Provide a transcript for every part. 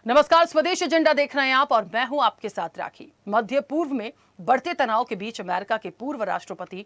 नमस्कार, स्वदेश एजेंडा देख रहे हैं आप और मैं हूं आपके साथ राखी। मध्य पूर्व में बढ़ते तनाव के बीच अमेरिका के पूर्व राष्ट्रपति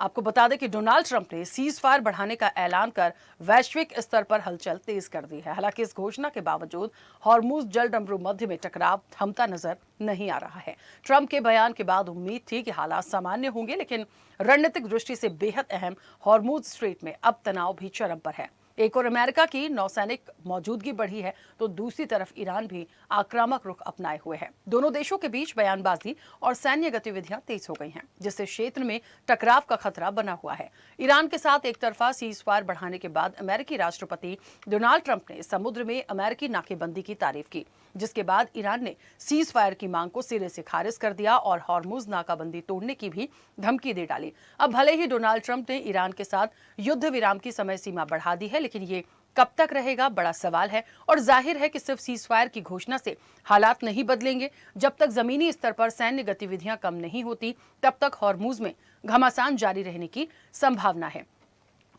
आपको बता दें कि डोनाल्ड ट्रंप ने सीज फायर बढ़ाने का ऐलान कर वैश्विक स्तर पर हलचल तेज कर दी है। हालांकि इस घोषणा के बावजूद हॉर्मुज जल डमरू मध्य में टकराव थमता नजर नहीं आ रहा है। ट्रंप के बयान के बाद उम्मीद थी कि हालात सामान्य होंगे, लेकिन रणनीतिक दृष्टि से बेहद अहम हॉर्मुज स्ट्रेट में अब तनाव भी चरम पर है। एक और अमेरिका की नौसैनिक मौजूदगी बढ़ी है तो दूसरी तरफ ईरान भी आक्रामक रुख अपनाए हुए है। दोनों देशों के बीच बयानबाजी और सैन्य गतिविधियां तेज हो गई हैं, जिससे क्षेत्र में टकराव का खतरा बना हुआ है। ईरान के साथ एक तरफा सीज फायर बढ़ाने के बाद अमेरिकी राष्ट्रपति डोनाल्ड ट्रंप ने समुद्र में अमेरिकी नाकेबंदी की तारीफ की, जिसके बाद ईरान ने सीज फायर की मांग को सिरे से खारिज कर दिया और हॉर्मुज नाकाबंदी तोड़ने की भी धमकी दे डाली। अब भले ही डोनाल्ड ट्रंप ने ईरान के साथ युद्ध विराम की समय सीमा बढ़ा दी है, लेकिन ये कब तक रहेगा बड़ा सवाल है। और जाहिर है कि सिर्फ सीज फायर की घोषणा से हालात नहीं बदलेंगे। जब तक जमीनी स्तर पर सैन्य गतिविधियां कम नहीं होती, तब तक हॉर्मुज में घमासान जारी रहने की संभावना है।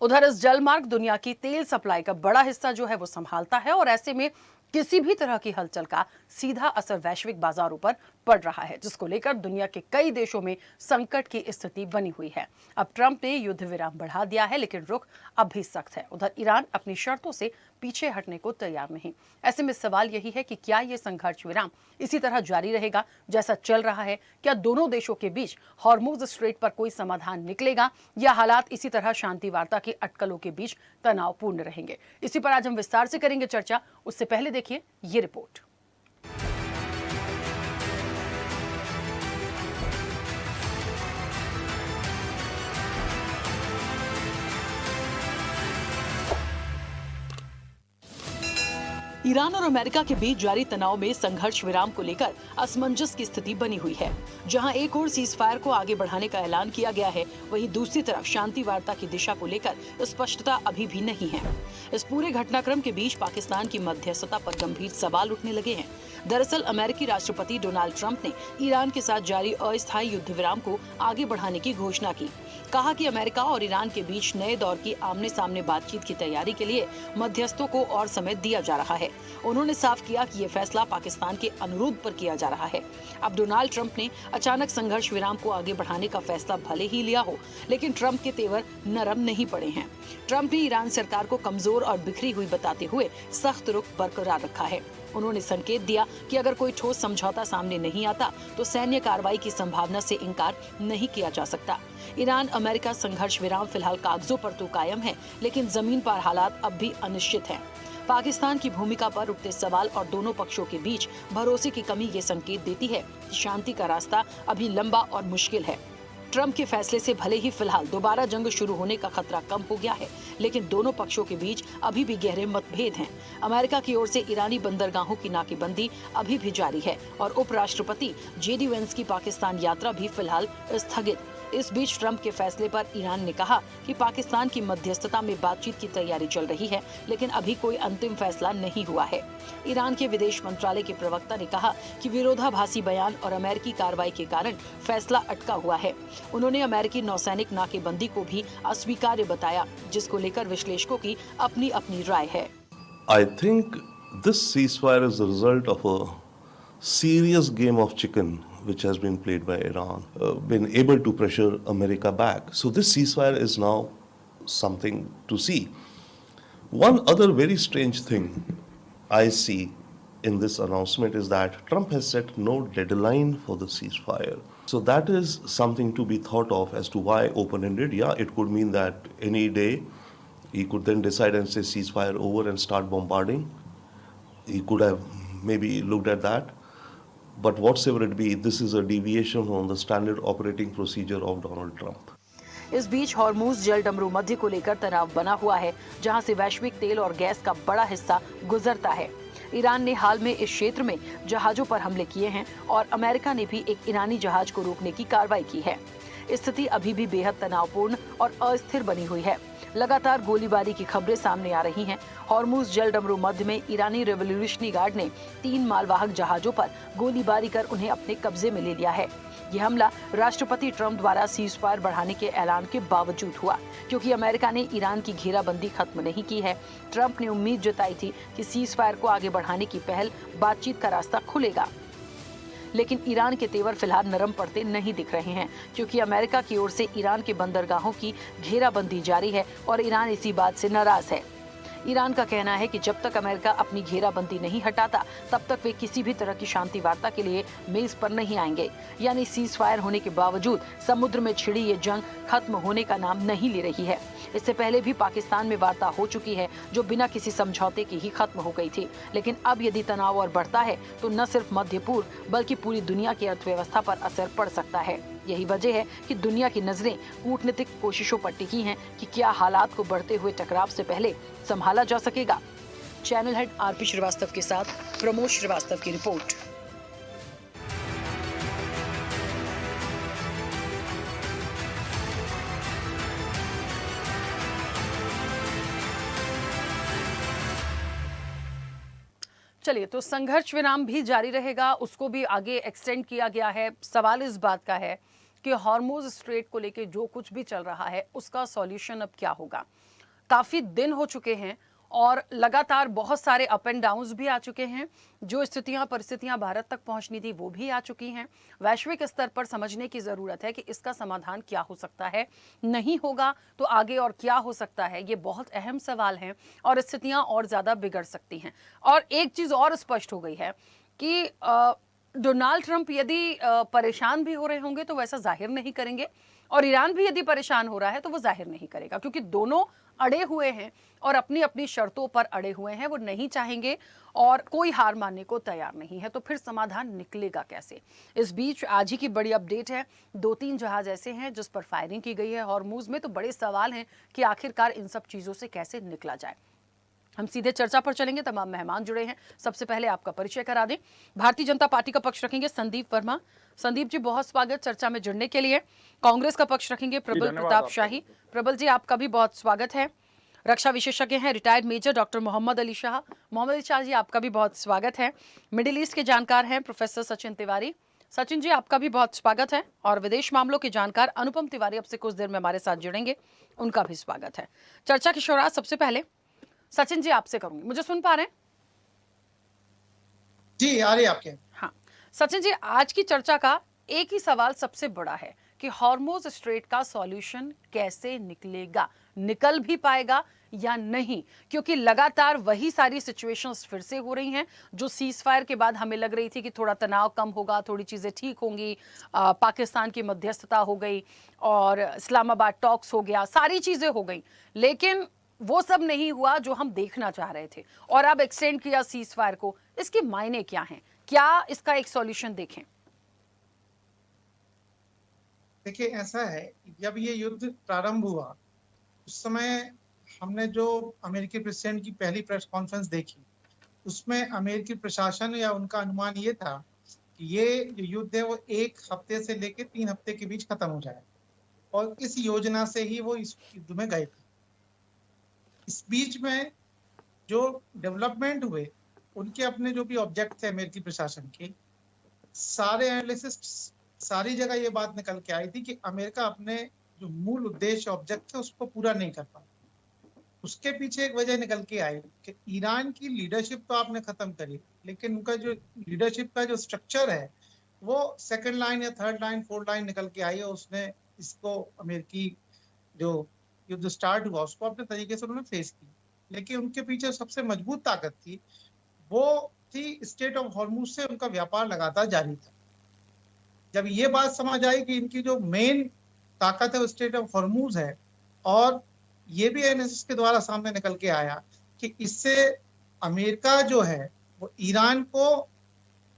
उधर इस जलमार्ग दुनिया की तेल सप्लाई का बड़ा हिस्सा जो है वो संभालता है और ऐसे में किसी भी तरह की हलचल का सीधा असर वैश्विक बाजारों पर पड़ रहा है, जिसको लेकर दुनिया के कई देशों में संकट की स्थिति बनी हुई है। अब ट्रंप ने युद्ध विराम बढ़ा दिया है, लेकिन रुख अब भी सख्त है। उधर ईरान अपनी शर्तों से पीछे हटने को तैयार नहीं। ऐसे में सवाल यही है कि क्या ये संघर्ष विराम इसी तरह जारी रहेगा जैसा चल रहा है? क्या दोनों देशों के बीच हॉर्मुज स्ट्रेट पर कोई समाधान निकलेगा या हालात इसी तरह शांति वार्ता की अटकलों के बीच तनावपूर्ण रहेंगे? इसी पर आज हम विस्तार से करेंगे चर्चा। उससे पहले देखिए ये रिपोर्ट। ईरान और अमेरिका के बीच जारी तनाव में संघर्ष विराम को लेकर असमंजस की स्थिति बनी हुई है। जहां एक ओर सीज फायर को आगे बढ़ाने का ऐलान किया गया है, वहीं दूसरी तरफ शांति वार्ता की दिशा को लेकर स्पष्टता अभी भी नहीं है। इस पूरे घटनाक्रम के बीच पाकिस्तान की मध्यस्थता पर गंभीर सवाल उठने लगे हैं। दरअसल अमेरिकी राष्ट्रपति डोनाल्ड ट्रंप ने ईरान के साथ जारी अस्थायी युद्ध विराम को आगे बढ़ाने की घोषणा की। कहा कि अमेरिका और ईरान के बीच नए दौर की आमने सामने बातचीत की तैयारी के लिए मध्यस्थों को और समय दिया जा रहा है। उन्होंने साफ किया कि ये फैसला पाकिस्तान के अनुरोध पर किया जा रहा है। अब डोनाल्ड ट्रंप ने अचानक संघर्ष विराम को आगे बढ़ाने का फैसला भले ही लिया हो, लेकिन ट्रंप के तेवर नरम नहीं पड़े हैं। ट्रंप ने ईरान सरकार को कमजोर और बिखरी हुई बताते हुए सख्त रुख बरकरार रखा है। उन्होंने संकेत दिया कि अगर कोई ठोस समझौता सामने नहीं आता तो सैन्य कार्रवाई की संभावना से इनकार नहीं किया जा सकता। ईरान अमेरिका संघर्ष विराम फिलहाल कागजों पर तो कायम है, लेकिन जमीन पर हालात अब भी अनिश्चित हैं। पाकिस्तान की भूमिका पर उठते सवाल और दोनों पक्षों के बीच भरोसे की कमी ये संकेत देती है कि शांति का रास्ता अभी लंबा और मुश्किल है। ट्रंप के फैसले से भले ही फिलहाल दोबारा जंग शुरू होने का खतरा कम हो गया है, लेकिन दोनों पक्षों के बीच अभी भी गहरे मतभेद हैं। अमेरिका की ओर से ईरानी बंदरगाहों की नाकेबंदी अभी भी जारी है और उपराष्ट्रपति जेडी वेंस की पाकिस्तान यात्रा भी फिलहाल स्थगित। इस बीच ट्रंप के फैसले पर ईरान ने कहा कि पाकिस्तान की मध्यस्थता में बातचीत की तैयारी चल रही है, लेकिन अभी कोई अंतिम फैसला नहीं हुआ है। ईरान के विदेश मंत्रालय के प्रवक्ता ने कहा कि विरोधाभासी बयान और अमेरिकी कार्रवाई के कारण फैसला अटका हुआ है। उन्होंने अमेरिकी नौसैनिक नाकेबंदी को भी अस्वीकार्य बताया, जिसको लेकर विश्लेषकों की अपनी अपनी राय है। I think this ceasefire is the result of a serious game of chicken which has been played by Iran, been able to pressure America back. So this ceasefire is now something to see. One other very strange thing I see in this announcement is that Trump has set no deadline for the ceasefire. So that is something to be thought of as to why open-ended. Yeah, it could mean that any day he could then decide and say ceasefire over and start bombarding. He could have maybe looked at that. But whatsoever it be, this is a deviation from the standard operating procedure of Donald Trump. इस बीच Hormuz जल डमरू मध्य को लेकर तनाव बना हुआ है, जहां से वैश्विक तेल और गैस का बड़ा हिस्सा गुजरता है। ईरान ने हाल में इस क्षेत्र में जहाजों पर हमले किए हैं और अमेरिका ने भी एक ईरानी जहाज को रोकने की कार्रवाई की है। स्थिति अभी भी बेहद तनावपूर्ण और अस्थिर बनी हुई है। लगातार गोलीबारी की खबरें सामने आ रही हैं। हॉर्मुज जल डमरू मध्य में ईरानी रेवोल्यूशनरी गार्ड ने 3 मालवाहक जहाजों पर गोलीबारी कर उन्हें अपने कब्जे में ले लिया है। ये हमला राष्ट्रपति ट्रंप द्वारा सीज फायर बढ़ाने के ऐलान के बावजूद हुआ, क्योंकि अमेरिका ने ईरान की घेराबंदी खत्म नहीं की है। ट्रंप ने उम्मीद जताई थी कि सीज फायर को आगे बढ़ाने की पहल बातचीत का रास्ता खुलेगा, लेकिन ईरान के तेवर फिलहाल नरम पड़ते नहीं दिख रहे हैं, क्योंकि अमेरिका की ओर से ईरान के बंदरगाहों की घेराबंदी जारी है और ईरान इसी बात से नाराज है। ईरान का कहना है कि जब तक अमेरिका अपनी घेराबंदी नहीं हटाता, तब तक वे किसी भी तरह की शांति वार्ता के लिए मेज पर नहीं आएंगे। यानी सीज फायर होने के बावजूद समुद्र में छिड़ी ये जंग खत्म होने का नाम नहीं ले रही है। इससे पहले भी पाकिस्तान में वार्ता हो चुकी है, जो बिना किसी समझौते के ही खत्म हो गई थी। लेकिन अब यदि तनाव और बढ़ता है तो न सिर्फ मध्य पूर्व बल्कि पूरी दुनिया की अर्थव्यवस्था पर असर पड़ सकता है। यही वजह है कि दुनिया की नजरें कूटनीतिक कोशिशों पर टिकी हैं कि क्या हालात को बढ़ते हुए टकराव से पहले संभाला जा सकेगा। चैनल हेड आरपी श्रीवास्तव के साथ प्रमोद श्रीवास्तव की रिपोर्ट। चलिए, तो संघर्ष विराम भी जारी रहेगा, उसको भी आगे एक्सटेंड किया गया है। सवाल इस बात का है कि हॉर्मुज स्ट्रेट को लेके जो कुछ भी चल रहा है उसका सॉल्यूशन अब क्या होगा। काफी दिन हो चुके हैं और लगातार बहुत सारे अप एंड डाउन्स भी आ चुके हैं। जो परिस्थितियां भारत तक पहुंचनी थी वो भी आ चुकी हैं। वैश्विक स्तर पर समझने की जरूरत है कि इसका समाधान क्या हो सकता है, नहीं होगा तो आगे और क्या हो सकता है। ये बहुत अहम सवाल हैं और स्थितियां और ज्यादा बिगड़ सकती हैं। और एक चीज और स्पष्ट हो गई है कि डोनाल्ड ट्रंप यदि परेशान भी हो रहे होंगे तो वैसा जाहिर नहीं करेंगे, और ईरान भी यदि परेशान हो रहा है तो वो जाहिर नहीं करेगा, क्योंकि दोनों अड़े हुए हैं और अपनी अपनी शर्तों पर अड़े हुए हैं। वो नहीं चाहेंगे और कोई हार मानने को तैयार नहीं है। तो फिर समाधान निकलेगा कैसे। इस बीच आज ही की बड़ी अपडेट है, 2-3 जहाज ऐसे हैं जिस पर फायरिंग की गई है हॉर्मुज में। तो बड़े सवाल हैं कि आखिरकार इन सब चीजों से कैसे निकला जाए। हम सीधे चर्चा पर चलेंगे। तमाम मेहमान जुड़े हैं। सबसे पहले आपका परिचय करा दें। भारतीय जनता पार्टी का पक्ष रखेंगे संदीप वर्मा। संदीप जी, बहुत स्वागत चर्चा में जुड़ने के लिए। कांग्रेस का पक्ष रखेंगे प्रबल प्रताप शाही। प्रबल जी, आपका भी बहुत स्वागत है। रक्षा विशेषज्ञ हैं retired major doctor Mohammad Ali Shah. Mohammad Ali Shah ji, आपका भी बहुत स्वागत है। मिडिल ईस्ट के जानकार हैं प्रोफेसर सचिन तिवारी। सचिन जी, आपका भी बहुत स्वागत है। और विदेश मामलों के जानकार अनुपम तिवारी अब से कुछ देर में हमारे साथ जुड़ेंगे, उनका भी स्वागत है। चर्चा की शुरुआत सबसे पहले सचिन जी आपसे करूंगी। मुझे सुन पा रहे हैं? जी, आ रही है आपके। हाँ सचिन जी, आज की चर्चा का एक ही सवाल सबसे बड़ा है कि हॉर्मुज स्ट्रेट का सॉल्यूशन कैसे निकलेगा, निकल भी पाएगा या नहीं, क्योंकि लगातार वही सारी सिचुएशंस फिर से हो रही हैं जो सीज फायर के बाद हमें लग रही थी कि थोड़ा तनाव कम होगा, थोड़ी चीजें ठीक होंगी। पाकिस्तान की मध्यस्थता हो गई और इस्लामाबाद टॉक्स हो गया, सारी चीजें हो गई, लेकिन वो सब नहीं हुआ जो हम देखना चाह रहे थे। और अब एक्सटेंड किया सीज फायर को। इसके मायने क्या हैं? क्या इसका एक सॉल्यूशन देखें? देखिए, ऐसा है, जब ये युद्ध प्रारंभ हुआ उस समय हमने जो अमेरिकी प्रेसिडेंट की पहली प्रेस कॉन्फ्रेंस देखी, उसमें अमेरिकी प्रशासन या उनका अनुमान ये था कि ये जो युद्ध है वो 1 हफ्ते से लेकर 3 हफ्ते के बीच खत्म हो जाए, और इस योजना से ही वो इस युद्ध में गए थे। इस बीच में जो डेवलपमेंट हुए, उनके अपने जो भी ऑब्जेक्ट थे अमेरिकी प्रशासन के, सारे एनालिसिस्ट, सारी जगह ये बात निकल के आई थी कि अमेरिका अपने जो मूल उद्देश्य ऑब्जेक्ट थे उसको पूरा नहीं कर पाया। उसके पीछे एक वजह निकल के आई कि ईरान की लीडरशिप तो आपने खत्म करी, लेकिन उनका जो लीडरशिप का जो स्ट्रक्चर है वो सेकंड लाइन या थर्ड लाइन, फोर्थ लाइन निकल के आई, और उसने इसको अमेरिकी जो युद्ध स्टार्ट हुआ उसको अपने तरीके से उन्होंने फेस की। लेकिन उनके पीछे सबसे मजबूत ताकत थी, वो थी स्टेट ऑफ हॉर्मुज से उनका व्यापार लगातार जारी था। जब ये बात समझ आई कि इनकी जो मेन ताकत है वो स्टेट ऑफ हॉर्मुज है, और ये भी एनालिसिस के द्वारा सामने निकल के आया कि इससे अमेरिका जो है वो ईरान को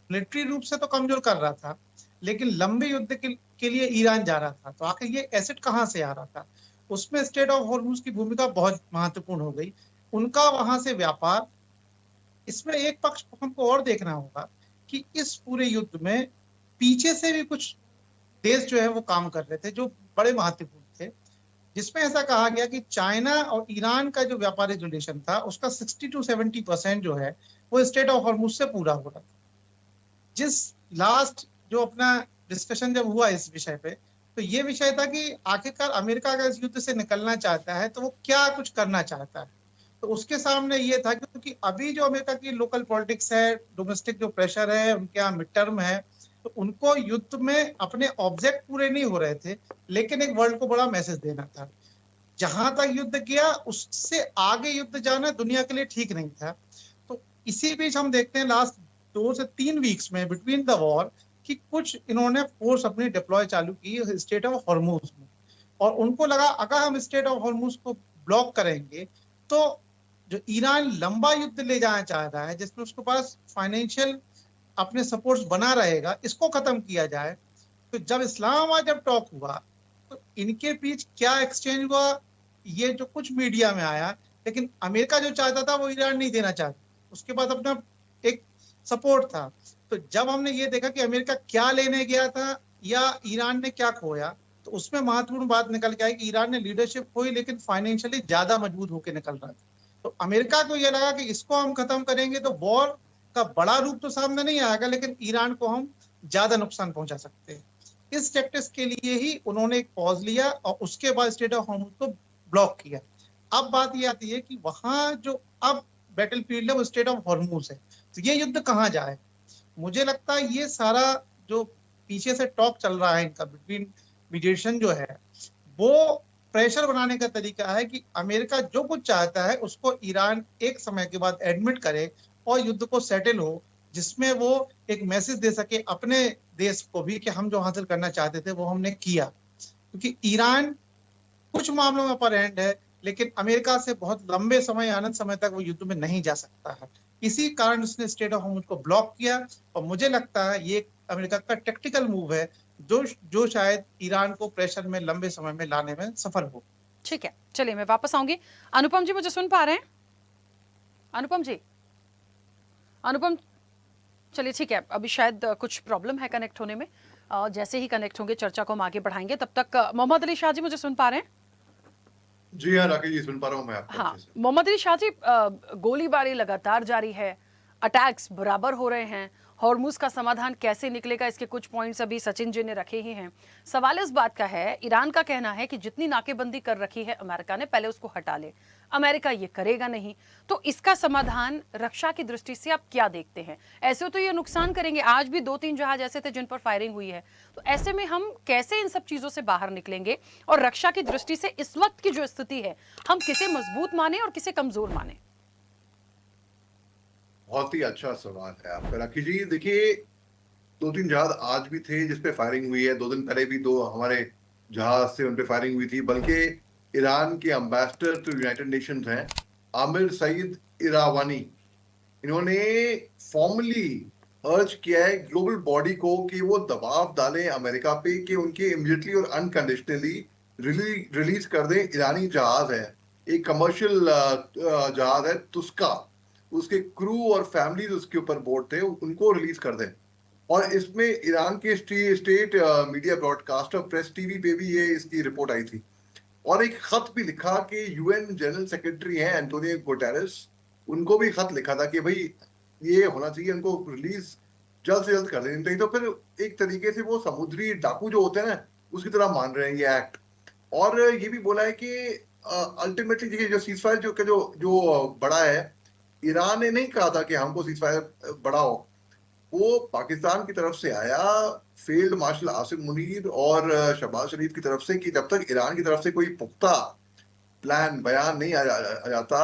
मिलिट्री रूप से तो कमजोर कर रहा था, लेकिन लंबे युद्ध के लिए ईरान जा रहा था। तो आखिर ये एसेट कहाँ से आ रहा था? उसमें स्टेट ऑफ हॉर्मुज की भूमिका बहुत महत्वपूर्ण हो गई, उनका वहां से व्यापार। इसमें एक पक्ष हमको और देखना होगा कि इस पूरे युद्ध में पीछे से भी कुछ देश जो है वो काम कर रहे थे जो बड़े महत्वपूर्ण थे, जिसमें ऐसा कहा गया कि चाइना और ईरान का जो व्यापारिक रिलेशन था उसका 60 to 70% जो है वो स्टेट ऑफ हॉर्मुज से पूरा हो रहा था। जिस लास्ट जो अपना डिस्कशन जब हुआ इस विषय पे, तो ये विषय था कि आखिरकार अमेरिका अगर इस युद्ध से निकलना चाहता है तो वो क्या कुछ करना चाहता है। तो उसके सामने ये था, क्योंकि अभी जो अमेरिका की लोकल पॉलिटिक्स है, डोमेस्टिक जो प्रेशर है, उनके यहाँ मिड टर्म है, तो उनको युद्ध में अपने ऑब्जेक्ट पूरे नहीं हो रहे थे, लेकिन एक वर्ल्ड को बड़ा मैसेज देना था। जहां तक युद्ध गया उससे आगे युद्ध जाना दुनिया के लिए ठीक नहीं था। तो इसी बीच हम देखते हैं लास्ट 2 से 3 वीक्स में बिटवीन द वॉर कि कुछ इन्होंने फोर्स अपनी डिप्लॉय चालू की स्टेट ऑफ हॉर्मुज में, और उनको लगा अगर हम स्टेट ऑफ हॉर्मुज को ब्लॉक करेंगे तो जो ईरान लंबा युद्ध ले जाना चाह रहा है, जिसमें उसके पास फाइनेंशियल अपने सपोर्ट्स बना रहेगा, इसको खत्म किया जाए। तो जब इस्लामाबाद जब टॉक हुआ तो इनके बीच क्या एक्सचेंज हुआ, ये जो कुछ मीडिया में आया, लेकिन अमेरिका जो चाहता था वो ईरान नहीं देना चाहता, उसके बाद अपना एक सपोर्ट था। तो जब हमने ये देखा कि अमेरिका क्या लेने गया था या ईरान ने क्या खोया, तो उसमें महत्वपूर्ण बात निकल के आई कि ईरान ने लीडरशिप खोई, लेकिन फाइनेंशियली ज्यादा मजबूत होकर निकल रहा था। तो अमेरिका को यह लगा कि इसको हम खत्म करेंगे तो वॉर का बड़ा रूप तो सामने नहीं आएगा, लेकिन ईरान को हम ज्यादा नुकसान पहुंचा सकते हैं। इस टैक्टिक्स के लिए ही उन्होंने एक पॉज लिया और उसके बाद स्टेट ऑफ हॉर्मुज को ब्लॉक किया। अब बात ये आती है कि वहां जो अब बैटल फील्ड है वो स्टेट ऑफ हॉर्मुज है, तो ये युद्ध कहाँ जाए। मुझे लगता है ये सारा जो पीछे से टॉक चल रहा है इनका बिटवीन मीडिएशन जो है, वो प्रेशर बनाने का तरीका है कि अमेरिका जो कुछ चाहता है उसको ईरान एक समय के बाद एडमिट करे और युद्ध को सेटल हो, जिसमें वो एक मैसेज दे सके अपने देश को भी कि हम जो हासिल करना चाहते थे वो हमने किया। क्योंकि ईरान कुछ मामलों में अपर हैंड है, लेकिन अमेरिका से बहुत लंबे समय अनंत समय तक वो युद्ध में नहीं जा सकता है। इसी कारण उसने स्टेट ऑफ हॉर्मुज को ब्लॉक किया, और मुझे लगता है ये अमेरिका का टेक्टिकल मूव है जो शायद ईरान को प्रेशर में लंबे समय में लाने में सफल हो। ठीक है, चलिए मैं वापस आऊंगी। अनुपम जी मुझे सुन पा रहे हैं? अनुपम जी, अनुपम, चलिए ठीक है, अभी शायद कुछ प्रॉब्लम है कनेक्ट होने में। जैसे ही कनेक्ट होंगे चर्चा को हम आगे बढ़ाएंगे। तब तक मोहम्मद अली शाह जी मुझे सुन पा रहे हैं? जी हाँ राकेश जी, सुन पा रहा हूँ मैं आपको हाँ, अच्छे से। मोहम्मद अली शाह जी, गोलीबारी लगातार जारी है, अटैक्स बराबर हो रहे हैं, हॉर्मुज का समाधान कैसे निकलेगा इसके कुछ पॉइंट्स अभी सचिन जी ने रखे ही हैं। सवाल इस बात का है, ईरान का कहना है कि जितनी नाकेबंदी कर रखी है अमेरिका ने, पहले उसको हटा ले। अमेरिका ये करेगा नहीं, तो इसका समाधान रक्षा की दृष्टि से आप क्या देखते हैं? ऐसे तो ये नुकसान करेंगे, आज भी 2-3 जहाज ऐसे थे जिन पर फायरिंग हुई है, तो ऐसे में हम कैसे इन सब चीजों से बाहर निकलेंगे? और रक्षा की दृष्टि से इस वक्त की जो स्थिति है, हम किसे मजबूत माने और किसे कमजोर माने? बहुत ही अच्छा सवाल है आपका राकेश जी। देखिए, 2-3 जहाज आज भी थे जिसपे फायरिंग हुई है। 2 दिन पहले भी 2 हमारे जहाज से उन पे फायरिंग हुई थी। बल्कि ईरान के एम्बेसडर टू यूनाइटेड नेशंस हैं आमिर सईद इरावानी, इन्होंने फॉर्मली अर्ज किया है ग्लोबल बॉडी को कि वो दबाव डालें अमेरिका पे कि उनके इमीडिएटली और अनकंडीशनली रिलीज कर दें ईरानी जहाज है, एक कमर्शियल जहाज है तुस्का, उसके क्रू और फैमिलीज उसके ऊपर बोर्ड थे, उनको रिलीज कर दें। और इसमें ईरान के state media broadcaster press TV पे भी ये इसकी रिपोर्ट आई थी। और एक खत भी लिखा कि यूएन जनरल सेक्रेटरी हैं एंटोनियो गुटेरेस, उनको भी खत लिखा था कि भाई ये होना चाहिए, उनको रिलीज जल्द से जल्द कर देनी चाहिए। तो फिर एक तरीके से वो समुद्री डाकू जो होते हैं ना, उसकी तरह मान रहे हैं ये एक्ट। और ये भी बोला है कि अल्टीमेटली देखिए जो सीजफायर जो बड़ा है, ईरान ने नहीं कहा था कि हमको सीजफायर बढ़ाओ, वो पाकिस्तान की तरफ से आया, फील्ड मार्शल आसिम मुनीर और शहबाज शरीफ की तरफ से, कि जब तक ईरान की तरफ से कोई पुख्ता प्लान बयान नहीं आ जाता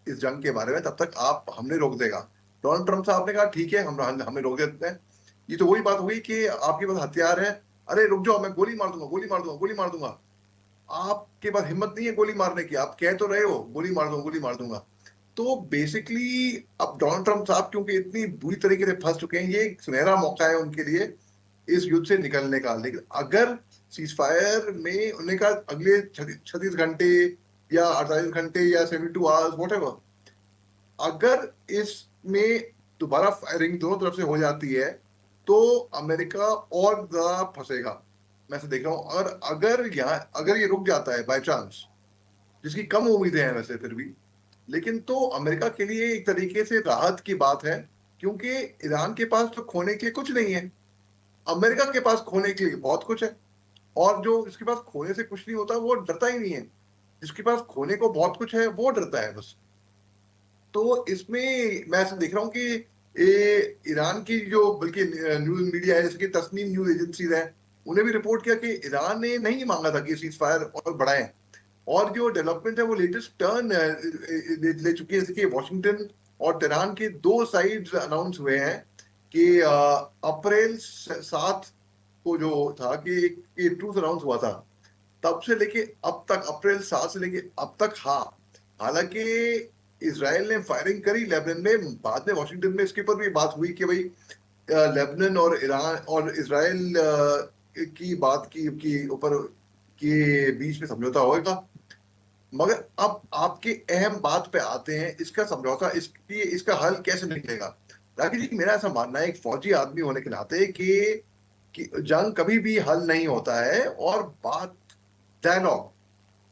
इस जंग के बारे में, तब तक आप हमने रोक देगा। डोनाल्ड ट्रंप साहब ने कहा ठीक है, हमें रोक देते हैं। ये तो वही बात हुई कि आपके पास हथियार है, अरे रुक जाओ, मैं गोली मार दूंगा, गोली मार दूंगा, गोली मार दूंगा। आपके पास हिम्मत नहीं है गोली मारने की, आप कह तो रहे हो गोली मार दूंगा, गोली मार दूंगा। तो बेसिकली अब डोनाल्ड ट्रंप साहब क्योंकि इतनी बुरी तरीके से फंस चुके हैं, ये एक सुनहरा मौका है उनके लिए इस युद्ध से निकलने का। लेकिन अगर सीजफायर में उन्हें कहा अगले 36 घंटे या 48 घंटे या 72 आवर्स व्हाटएवर, अगर इसमें दोबारा फायरिंग दोनों तरफ से हो जाती है तो अमेरिका और ज्यादा फंसेगा, मैं से देख रहा हूं। और अगर ये रुक जाता है बाय चांस, जिसकी कम उम्मीदें हैं वैसे फिर भी, लेकिन तो अमेरिका के लिए एक तरीके से राहत की बात है, क्योंकि ईरान के पास तो खोने के लिए कुछ नहीं है। अमेरिका के पास खोने के लिए बहुत कुछ है, और जो जिसके पास खोने से कुछ नहीं होता वो डरता ही नहीं है, जिसके पास खोने को बहुत कुछ है वो डरता है बस। तो इसमें मैं ऐसा देख रहा हूँ कि ईरान की जो बल्कि न्यूज मीडिया है, जैसे कि तस्नीम न्यूज एजेंसीज है, उन्हें भी रिपोर्ट किया कि ईरान ने नहीं मांगा था कि सीज फायर और बढ़ाएं, और जो डेवलपमेंट है वो लेटेस्ट टर्न ले चुकी है। जैसे कि वाशिंगटन और तेहरान के दो साइड्स अनाउंस हुए हैं कि अप्रैल 7 को जो था कि ट्रूथ अनाउंस हुआ था, तब से लेके अब तक, अप्रैल 7 से लेके अब तक, हाँ, हालांकि इसराइल ने फायरिंग करी लेबनान में, बाद में वाशिंगटन में इसके ऊपर भी बात हुई कि भाई लेबनान और ईरान और इसराइल की बात की ऊपर के बीच में समझौता होगा। मगर अब आपके अहम बात पे आते हैं, इसका समझौता, इसका हल कैसे निकलेगा। राकेश जी, मेरा ऐसा मानना है एक फौजी आदमी होने के नाते कि जंग कभी भी हल नहीं होता है, और डायलॉग,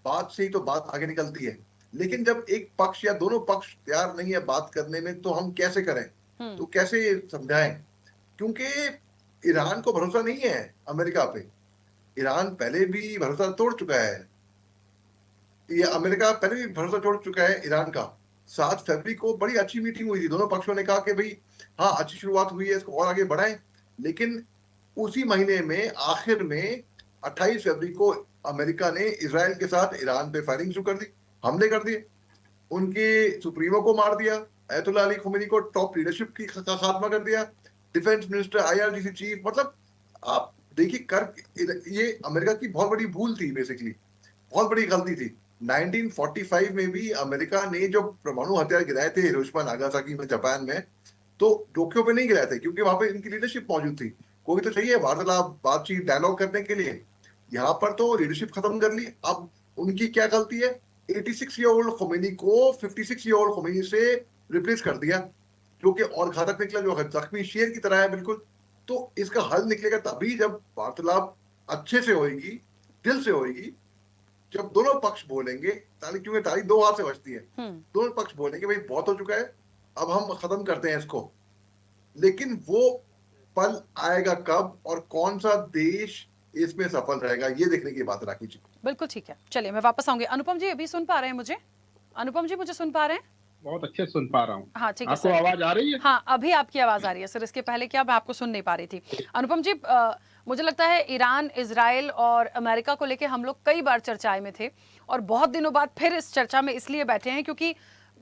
बात से ही तो बात आगे निकलती है। लेकिन जब एक पक्ष या दोनों पक्ष तैयार नहीं है बात करने में, तो हम कैसे करें, तो कैसे समझाएं, क्योंकि ईरान को भरोसा नहीं है अमेरिका पे। ईरान पहले भी भरोसा तोड़ चुका है, ये अमेरिका पहले भी भरोसा तोड़ चुका है ईरान का। 7 फरवरी को बड़ी अच्छी मीटिंग हुई थी, दोनों पक्षों ने कहा कि भाई हाँ, अच्छी शुरुआत हुई है, इसको और आगे बढ़ाएं। लेकिन उसी महीने में आखिर में 28 फरवरी को अमेरिका ने इजराइल के साथ ईरान पे फायरिंग शुरू कर दी, हमले कर दिए, उनके सुप्रीमो को मार दिया, अयतुल्लाह अली खुमैनी को टॉप लीडरशिप की खात्मा कर दिया, डिफेंस मिनिस्टर, आईआरजीसी चीफ, मतलब आप देखिए ये अमेरिका की बहुत बड़ी भूल थी, बेसिकली बहुत बड़ी गलती थी। 1945 में भी अमेरिका ने जो परमाणु हथियार गिराए थे हिरोशिमा नागासाकी में, जापान में, तो टोक्यो पे नहीं गिराए थे, क्योंकि वहां पे इनकी लीडरशिप मौजूद थी। कोई तो चाहिए वार्तालाप, बातचीत, डायलॉग करने के लिए, यहाँ पर तो लीडरशिप खत्म कर ली। अब उनकी क्या गलती है, 86 ईयर ओल्ड खुमैनी को 56 ईयर ओल्ड खुमैनी से रिप्लेस कर दिया, जो कि और घातक निकला, जो जख्मी शेर की तरह है बिल्कुल। तो इसका हल निकलेगा तभी जब वार्तालाप अच्छे से होगी, दिल से होगी, जब दोनों पक्ष बोलेंगे, ताली, क्योंकि ताली दो हाथ से बजती है, दोनों पक्ष बोलेंगे भाई बहुत हो चुका है, अब हम खत्म करते हैं इसको। लेकिन वो पल आएगा कब, और कौन सा देश इसमें सफल रहेगा, ये देखने की बात राखी जी। बिल्कुल ठीक है, चलिए मैं वापस आऊंगी। अनुपम जी अभी सुन पा रहे हैं मुझे? अनुपम जी मुझे सुन पा रहे हैं? बहुत अच्छे सुन पा रहा हूँ। हाँ ठीक है आपको सर। आवाज आ रही है? हाँ अभी आपकी आवाज आ रही है सर, इसके पहले क्या मैं आपको सुन नहीं पा रही थी। अनुपम जी मुझे लगता है ईरान, इजराइल और अमेरिका को लेके हम लोग कई बार चर्चाएं में थे, और बहुत दिनों बाद फिर इस चर्चा में इसलिए बैठे हैं क्योंकि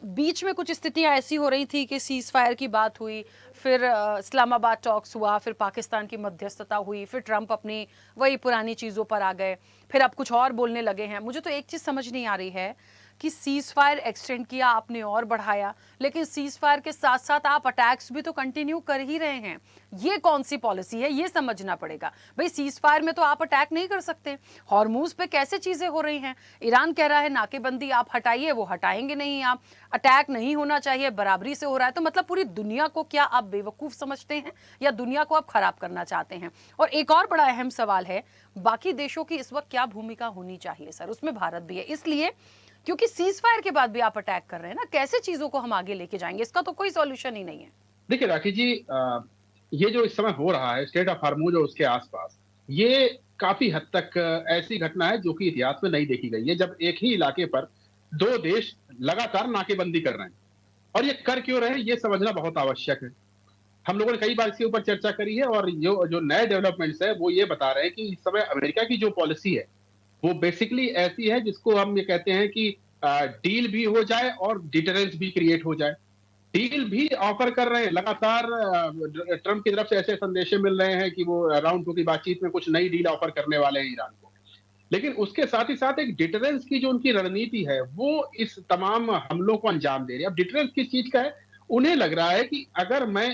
बीच में कुछ स्थितियां ऐसी हो रही थी कि सीज फायर की बात हुई, फिर इस्लामाबाद टॉक्स हुआ, फिर पाकिस्तान की मध्यस्थता हुई, फिर ट्रंप अपनी वही पुरानी चीज़ों पर आ गए, फिर अब कुछ और बोलने लगे हैं। मुझे तो एक चीज़ समझ नहीं आ रही है कि सीज फायर एक्सटेंड किया आपने और बढ़ाया, लेकिन सीज फायर के साथ साथ आप अटैक्स भी तो कंटिन्यू कर ही रहे हैं। ये कौन सी पॉलिसी है, ये समझना पड़ेगा भाई। सीज फायर में तो आप अटैक नहीं कर सकते। हॉर्मूज पे कैसे चीजें हो रही हैं, ईरान कह रहा है नाकेबंदी आप हटाइए, वो हटाएंगे नहीं आप, अटैक नहीं होना चाहिए, बराबरी से हो रहा है। तो मतलब पूरी दुनिया को क्या आप बेवकूफ समझते हैं, या दुनिया को आप खराब करना चाहते हैं? और एक और बड़ा अहम सवाल है, बाकी देशों की इस वक्त क्या भूमिका होनी चाहिए सर? उसमें भारत भी है, इसलिए क्योंकि सीज फायर के बाद भी आप अटैक कर रहे हैं ना, कैसे चीजों को हम आगे लेके जाएंगे? इसका तो कोई सॉल्यूशन ही नहीं है। देखिए राखी जी, ये जो इस समय हो रहा है स्टेट ऑफ हार्मूज और उसके आसपास, ये काफी हद तक ऐसी घटना है जो कि इतिहास में नहीं देखी गई है, जब एक ही इलाके पर दो देश लगातार नाकेबंदी कर रहे हैं। और ये कर क्यों रहे हैं, ये समझना बहुत आवश्यक है। हम लोगों ने कई बार इसके ऊपर चर्चा करी है, और जो नए डेवलपमेंट्स है वो ये बता रहे हैं कि इस समय अमेरिका की जो पॉलिसी है वो बेसिकली ऐसी है जिसको हम ये कहते हैं कि डील भी हो जाए और डिटरेंस भी क्रिएट हो जाए। डील भी ऑफर कर रहे हैं लगातार, ट्रंप की तरफ से ऐसे संदेशे मिल रहे हैं कि वो राउंड 2 की बातचीत में कुछ नई डील ऑफर करने वाले हैं ईरान को। लेकिन उसके साथ ही साथ एक डिटरेंस की जो उनकी रणनीति है वो इस तमाम हमलों को अंजाम दे रही है। अब डिटरेंस किस चीज का है? उन्हें लग रहा है कि अगर मैं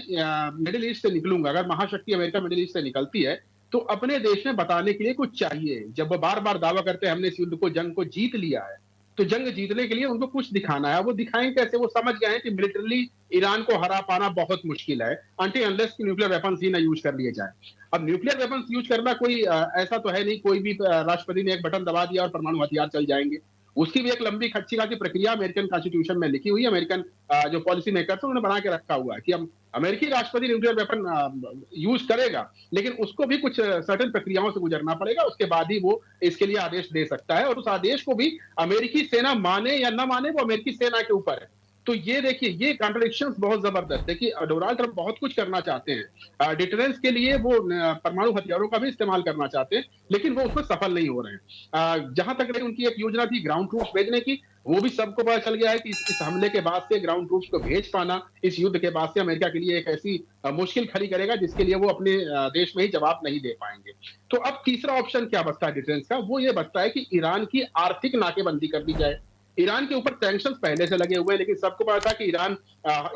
मिडिल ईस्ट से निकलूंगा, अगर महाशक्ति अमेरिका मिडिल ईस्ट से निकलती है, तो अपने देश में बताने के लिए कुछ चाहिए। जब वो बार बार दावा करते हैं हमने इस युद्ध को, जंग को जीत लिया है, तो जंग जीतने के लिए उनको कुछ दिखाना है। वो दिखाएं कैसे? वो समझ गए हैं कि मिलिटरली ईरान को हरा पाना बहुत मुश्किल है, अनटिल अनलेस कि न्यूक्लियर वेपन्स ही ना यूज कर लिए जाए। अब न्यूक्लियर वेपन्स यूज करना कोई ऐसा तो है नहीं, कोई भी राष्ट्रपति ने एक बटन दबा दिया और परमाणु हथियार चल जाएंगे। उसकी भी एक लंबी खच्ची खाची प्रक्रिया अमेरिकन कॉन्स्टिट्यूशन में लिखी हुई है। अमेरिकन जो पॉलिसी मेकर्स हैं उन्होंने बना के रखा हुआ है कि हम अमेरिकी राष्ट्रपति न्यूक्लियर वेपन यूज करेगा, लेकिन उसको भी कुछ सर्टेन प्रक्रियाओं से गुजरना पड़ेगा, उसके बाद ही वो इसके लिए आदेश दे सकता है, और उस आदेश को भी अमेरिकी सेना माने या ना माने वो अमेरिकी सेना के ऊपर है। तो ये देखिए, ये कॉन्ट्रडिक्शंस बहुत जबरदस्त। देखिए डोनाल्ड ट्रंप बहुत कुछ करना चाहते हैं, डिटरेंस के लिए वो परमाणु हथियारों का भी इस्तेमाल करना चाहते हैं, लेकिन वो उसमें सफल नहीं हो रहे हैं। जहां तक रही उनकी एक योजना थी ग्राउंड ट्रूप्स भेजने की, वो भी सबको पता चल गया है कि इस हमले के बाद से ग्राउंड ट्रूप्स को भेज पाना इस युद्ध के बाद से अमेरिका के लिए एक ऐसी मुश्किल खड़ी करेगा जिसके लिए वो अपने देश में ही जवाब नहीं दे पाएंगे। तो अब तीसरा ऑप्शन क्या बचता है डिफेंस का? वो ये बचता है कि ईरान की आर्थिक नाकेबंदी कर दी जाए। ईरान के ऊपर सैंक्शंस पहले से लगे हुए हैं, लेकिन सबको पता था कि ईरान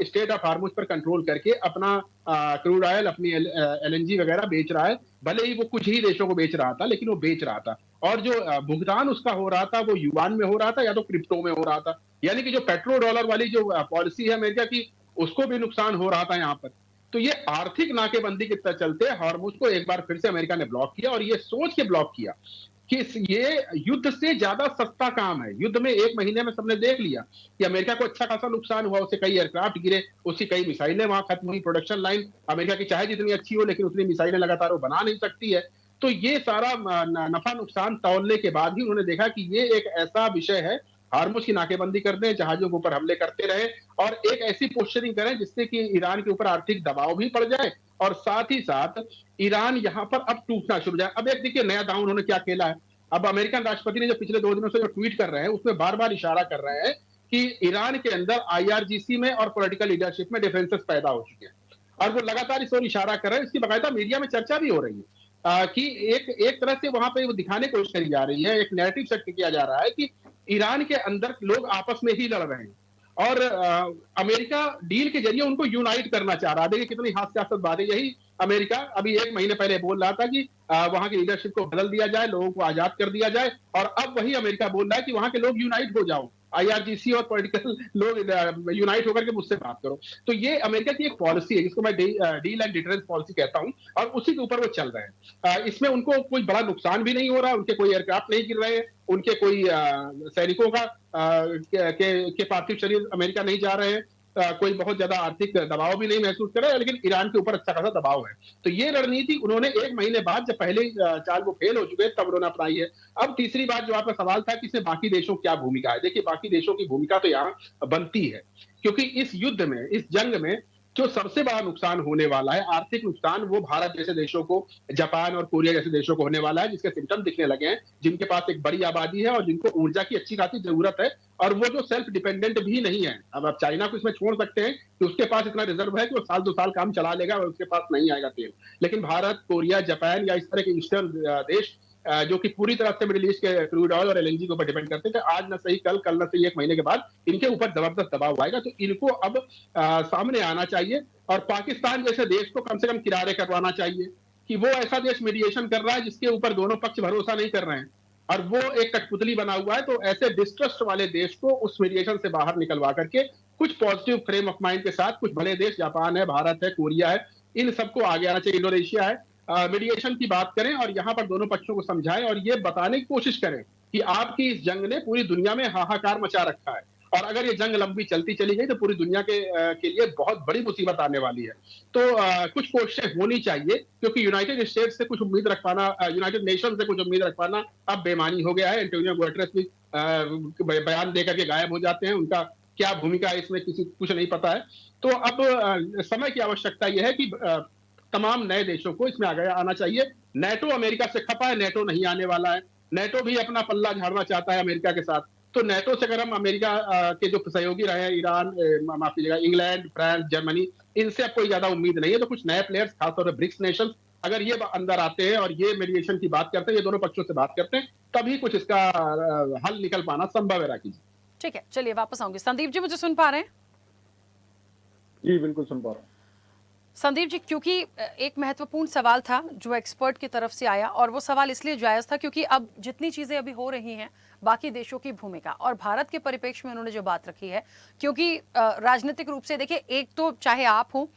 स्टेट ऑफ हार्मुज पर कंट्रोल करके अपना क्रूड ऑयल, अपनी एलएनजी वगैरह बेच रहा है। भले ही वो कुछ ही देशों को बेच रहा था, लेकिन वो बेच रहा था, और जो भुगतान उसका हो रहा था वो युआन में हो रहा था या तो क्रिप्टो में हो रहा था। यानी कि जो पेट्रो डॉलर वाली जो पॉलिसी है अमेरिका की, उसको भी नुकसान हो रहा था यहाँ पर। तो ये आर्थिक नाकेबंदी के चलते हार्मुज को एक बार फिर से अमेरिका ने ब्लॉक किया, और ये सोच के ब्लॉक किया कि ये युद्ध से ज्यादा सस्ता काम है। युद्ध में एक महीने में सबने देख लिया कि अमेरिका को अच्छा खासा नुकसान हुआ, उससे कई एयरक्राफ्ट गिरे, उसकी कई मिसाइलें वहां खत्म हुई, प्रोडक्शन लाइन अमेरिका की चाहे जितनी अच्छी हो लेकिन उतनी मिसाइलें लगातार वो बना नहीं सकती है। तो ये सारा नफा नुकसान तौलने के बाद ही उन्होंने देखा कि ये एक ऐसा विषय है, हार्मुज की नाकेबंदी कर दें, जहाजों के ऊपर हमले करते रहे, और एक ऐसी पोस्चरिंग करें जिससे कि ईरान के ऊपर आर्थिक दबाव भी पड़ जाए, और साथ ही साथ ईरान यहां पर अब टूटना शुरू हो जाए। अब एक देखिए नया दांव उन्होंने क्या खेला है। अब अमेरिकन राष्ट्रपति ने जो पिछले 2 दिनों से जो ट्वीट कर रहे हैं उसमें बार बार इशारा कर रहे हैं कि ईरान के अंदर आईआरजीसी में और पॉलिटिकल लीडरशिप में डिफरेंसेस पैदा हो चुके हैं, और वो लगातार इस ओर इशारा कर रहे हैं। इसकी बाकायदा मीडिया में चर्चा भी हो रही है कि एक तरह से वहां पे वो दिखाने की कोशिश करी जा रही है, एक नैरेटिव सेट किया जा रहा है कि ईरान के अंदर लोग आपस में ही लड़ रहे हैं, और अमेरिका डील के जरिए उनको यूनाइट करना चाह रहा है। देखिए कितनी हास्यास्पद बात है। यही अमेरिका अभी 1 महीने पहले बोल रहा था कि वहां की लीडरशिप को बदल दिया जाए, लोगों को आजाद कर दिया जाए, और अब वही अमेरिका बोल रहा है कि वहां के लोग यूनाइट हो जाओ, आईआरजीसी और पॉलिटिकल लोग यूनाइट होकर के मुझसे बात करो। तो ये अमेरिका की एक पॉलिसी है जिसको मैं डील एंड डिटरेंस पॉलिसी कहता हूं, और उसी के ऊपर वो चल रहे हैं। इसमें उनको कोई बड़ा नुकसान भी नहीं हो रहा, उनके कोई एयरक्राफ्ट नहीं गिर रहे हैं, उनके कोई सैनिकों का के पार्थिव शरीर अमेरिका नहीं जा रहे हैं, कोई बहुत ज्यादा आर्थिक दबाव भी नहीं महसूस कर रहे हैं, लेकिन ईरान के ऊपर अच्छा खासा दबाव है। तो ये रणनीति उन्होंने 1 महीने बाद, जब पहले चाल वो फेल हो चुके तब उन्होंने अपनाई है। अब तीसरी बात जो आपका सवाल था कि इसमें बाकी देशों की क्या भूमिका है, देखिए बाकी देशों की भूमिका तो यहाँ बनती है, क्योंकि इस युद्ध में, इस जंग में जो सबसे बड़ा नुकसान होने वाला है, आर्थिक नुकसान, वो भारत जैसे देशों को, जापान और कोरिया जैसे देशों को होने वाला है, जिसके सिम्टम दिखने लगे हैं, जिनके पास एक बड़ी आबादी है और जिनको ऊर्जा की अच्छी खासी जरूरत है, और वो जो सेल्फ डिपेंडेंट भी नहीं है। अब आप चाइना को इसमें छोड़ सकते हैं कि उसके पास इतना रिजर्व है कि वो साल 2 साल काम चला लेगा और उसके पास नहीं आएगा तेल, लेकिन भारत, कोरिया, जापान या इस तरह के ईस्टर्न देश जो कि पूरी तरह से मिडिल ईस्ट के क्रूड ऑयल और एलएनजी के ऊपर डिपेंड करते थे, आज न सही कल, कल न सही 1 महीने के बाद इनके ऊपर जबरदस्त दबाव आएगा। तो इनको अब सामने आना चाहिए, और पाकिस्तान जैसे देश को कम से कम किनारे करवाना चाहिए कि वो ऐसा देश मीडिएशन कर रहा है जिसके ऊपर दोनों पक्ष भरोसा नहीं कर रहे हैं, और वो एक कठपुतली बना हुआ है। तो ऐसे डिस्ट्रस्ट वाले देश को उस मीडिएशन से बाहर निकलवा करके कुछ पॉजिटिव फ्रेम ऑफ माइंड के साथ, कुछ बड़े देश, जापान है, भारत है, कोरिया है, इन सबको आगे आना चाहिए, इंडोनेशिया है, मीडिएशन की बात करें और यहाँ पर दोनों पक्षों को समझाएं, और ये बताने की कोशिश करें कि आपकी इस जंग ने पूरी दुनिया में हाहाकार मचा रखा है, और अगर ये जंग लंबी चलती चली गई तो पूरी दुनिया के लिए बहुत बड़ी मुसीबत आने वाली है। तो कुछ कोशिशें होनी चाहिए, क्योंकि यूनाइटेड स्टेट्स से कुछ उम्मीद रख पाना, यूनाइटेड नेशन से कुछ उम्मीद रख पाना अब बेमानी हो गया है। एंटोनियो गुटेरेस भी बयान देकर के गायब हो जाते हैं, उनका क्या भूमिका है इसमें किसी कुछ नहीं पता है। तो अब समय की आवश्यकता यह है कि तमाम नए देशों को इसमें आगे आना चाहिए। नेटो अमेरिका से खपा है, नेटो नहीं आने वाला है, नेटो भी अपना पल्ला झाड़ना चाहता है अमेरिका के साथ। तो नेटो से अगर हम अमेरिका के जो सहयोगी रहे हैं, ईरान, माफ कीजिएगा, इंग्लैंड, फ्रांस, जर्मनी, इनसे अब कोई ज्यादा उम्मीद नहीं है। तो कुछ नए प्लेयर्स, खासतौर पर ब्रिक्स नेशन, अगर ये अंदर आते हैं और ये मीडिएशन की बात करते हैं, ये दोनों पक्षों से बात करते हैं, तभी कुछ इसका हल निकल पाना संभव है। राखी जी, ठीक है, चलिए वापस आऊंगी। संदीप जी, मुझे सुन पा रहे हैं? जी बिल्कुल सुन पा रहा हूँ। संदीप जी, क्योंकि एक महत्वपूर्ण सवाल था जो एक्सपर्ट की तरफ से आया, और वो सवाल इसलिए जायज था क्योंकि अब जितनी चीजें अभी हो रही हैं, बाकी देशों की भूमिका और भारत के परिप्रेक्ष्य में उन्होंने जो बात रखी है, क्योंकि राजनीतिक रूप से देखिए, एक तो चाहे आप हो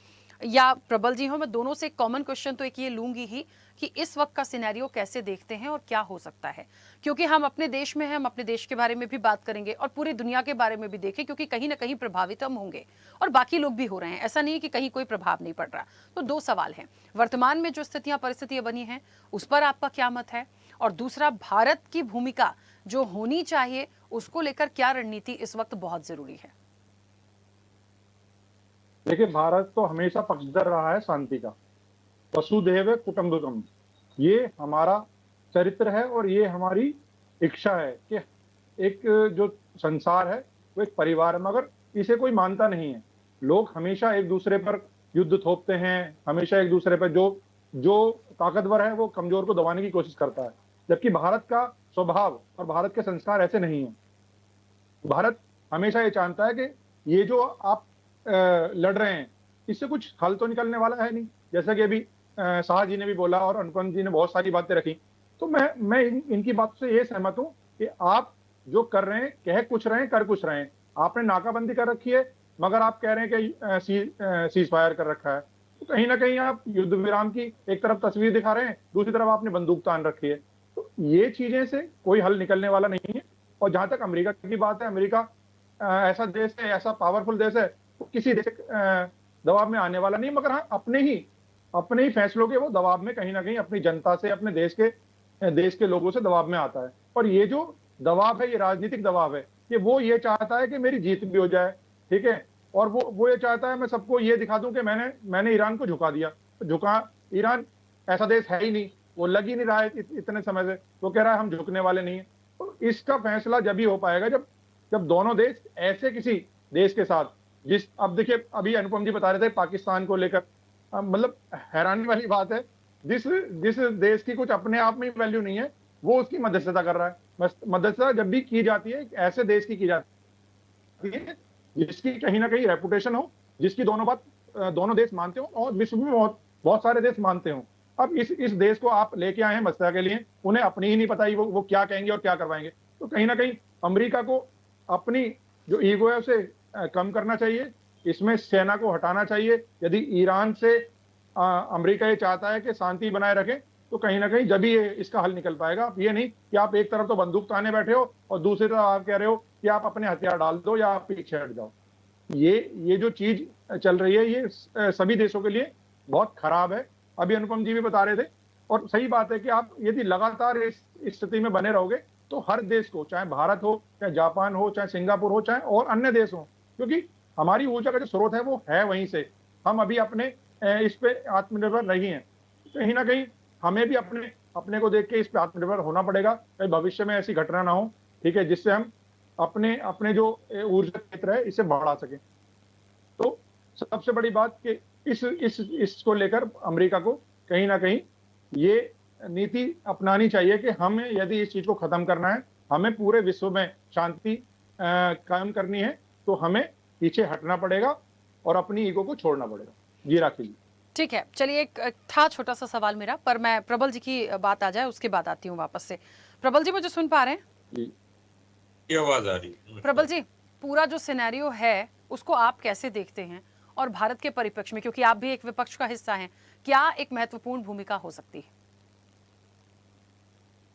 या प्रबल जी हो, मैं दोनों से कॉमन क्वेश्चन तो एक ये लूंगी ही कि इस वक्त का सिनेरियो कैसे देखते हैं और क्या हो सकता है, क्योंकि हम अपने देश में हैं, हम अपने देश के बारे में भी बात करेंगे और पूरी दुनिया के बारे में भी देखें, क्योंकि कहीं ना कहीं प्रभावित हम होंगे और बाकी लोग भी हो रहे हैं, ऐसा नहीं है कि कहीं कोई प्रभाव नहीं पड़ रहा। तो दो सवाल हैं, वर्तमान में जो स्थितियां परिस्थितियां बनी हैं उस पर आपका क्या मत है, और दूसरा भारत की भूमिका जो होनी चाहिए उसको लेकर क्या रणनीति इस वक्त बहुत जरूरी है। देखिए, भारत तो हमेशा पक्षधर रहा है शांति का। वसुधैव कुटुंबकम, ये हमारा चरित्र है और ये हमारी इच्छा है कि एक जो संसार है वो एक परिवार है, मगर इसे कोई मानता नहीं है। लोग हमेशा एक दूसरे पर युद्ध थोपते हैं, हमेशा एक दूसरे पर जो जो ताकतवर है वो कमजोर को दबाने की कोशिश करता है, जबकि भारत का स्वभाव और भारत के संस्कार ऐसे नहीं है। भारत हमेशा ये चाहता है कि ये जो आप लड़ रहे हैं इससे कुछ हल तो निकलने वाला है नहीं। जैसा कि अभी शाह जी ने भी बोला और अनुपम जी ने बहुत सारी बातें रखी, तो मैं इनकी बात से ये सहमत हूं कि आप जो कर रहे हैं, कह कुछ रहे हैं, कर कुछ रहे हैं। आपने नाकाबंदी कर रखी है, मगर आप कह रहे हैं कि सीज फायर कर रखा है, तो कहीं ना कहीं आप युद्ध विराम की एक तरफ तस्वीर दिखा रहे हैं, दूसरी तरफ आपने बंदूक तान रखी है। तो ये चीजें से कोई हल निकलने वाला नहीं है। और जहां तक अमेरिका की बात है, अमेरिका ऐसा देश है, ऐसा पावरफुल देश है, वो किसी देश दबाव में आने वाला नहीं, मगर हाँ अपने ही फैसलों के वो दबाव में कहीं ना कहीं अपनी जनता से, अपने देश के लोगों से दबाव में आता है। और ये जो दबाव है, ये राजनीतिक दबाव है कि वो ये चाहता है कि मेरी जीत भी हो जाए, ठीक है, और वो ये चाहता है मैं सबको ये दिखा दूं कि मैंने ईरान को झुका दिया। तो ईरान ऐसा देश है ही नहीं, वो लग ही नहीं रहा है इतने समय से, वो कह रहा है हम झुकने वाले नहीं है। तो इसका फैसला जब ही हो पाएगा जब दोनों देश ऐसे किसी देश के साथ, अब देखिए, अभी अनुपम जी बता रहे थे पाकिस्तान को लेकर, मतलब हैरानी वाली बात है, जिस देश की कुछ अपने आप में वैल्यू नहीं है वो उसकी मध्यस्थता कर रहा है। मध्यस्थता जब भी की जाती है ऐसे देश की जाती है जिसकी कहीं ना कहीं रेपुटेशन हो, जिसकी दोनों देश मानते हो और विश्व में बहुत सारे देश मानते हो। अब इस देश को आप लेके आए हैं मध्यस्थता के लिए, उन्हें अपनी ही नहीं पता ही वो क्या कहेंगे और क्या करवाएंगे। तो कहीं ना कहीं अमेरिका को अपनी जो ईगो है उसे कम करना चाहिए, इसमें सेना को हटाना चाहिए। यदि ईरान से अमेरिका ये चाहता है कि शांति बनाए रखे, तो कहीं ना कहीं जब ही इसका हल निकल पाएगा। ये नहीं कि आप एक तरफ तो बंदूक ताने बैठे हो और दूसरी तरफ आप कह रहे हो कि आप अपने हथियार डाल दो या आप पीछे हट जाओ। ये जो चीज चल रही है ये सभी देशों के लिए बहुत खराब है। अभी अनुपम जी भी बता रहे थे, और सही बात है कि आप यदि लगातार इस स्थिति में बने रहोगे तो हर देश को, चाहे भारत हो, चाहे जापान हो, चाहे सिंगापुर हो, चाहे और अन्य देश हो, क्योंकि हमारी ऊर्जा का जो स्रोत है वो है वहीं से, हम अभी अपने इस पे आत्मनिर्भर नहीं है। कहीं ना कहीं हमें भी अपने को देख के इस पे आत्मनिर्भर होना पड़ेगा, कहीं भविष्य में ऐसी घटना ना हो, ठीक है, जिससे हम अपने जो ऊर्जा क्षेत्र है इसे बढ़ा सकें। तो सबसे बड़ी बात कि इसको लेकर अमेरिका को कहीं ना कहीं ये नीति अपनानी चाहिए कि हमें यदि इस चीज को खत्म करना है, हमें पूरे विश्व में शांति कायम करनी है, तो हमें पीछे हटना पड़ेगा और अपनी ईगो को छोड़ना पड़ेगा। जी राखी जी। ठीक है, चलिए, एक था छोटा सा सवाल मेरा, पर मैं प्रबल जी की बात आ जाए उसके बाद आती हूँ वापस से। प्रबल जी मुझे सुन पा रहे हैं? जी, ये आवाज आ रही है? प्रबल जी, पूरा जो सिनेरियो है उसको आप कैसे देखते हैं, और भारत के परिप्रेक्ष्य में, क्योंकि आप भी एक विपक्ष का हिस्सा हैं, क्या एक महत्वपूर्ण भूमिका हो सकती है?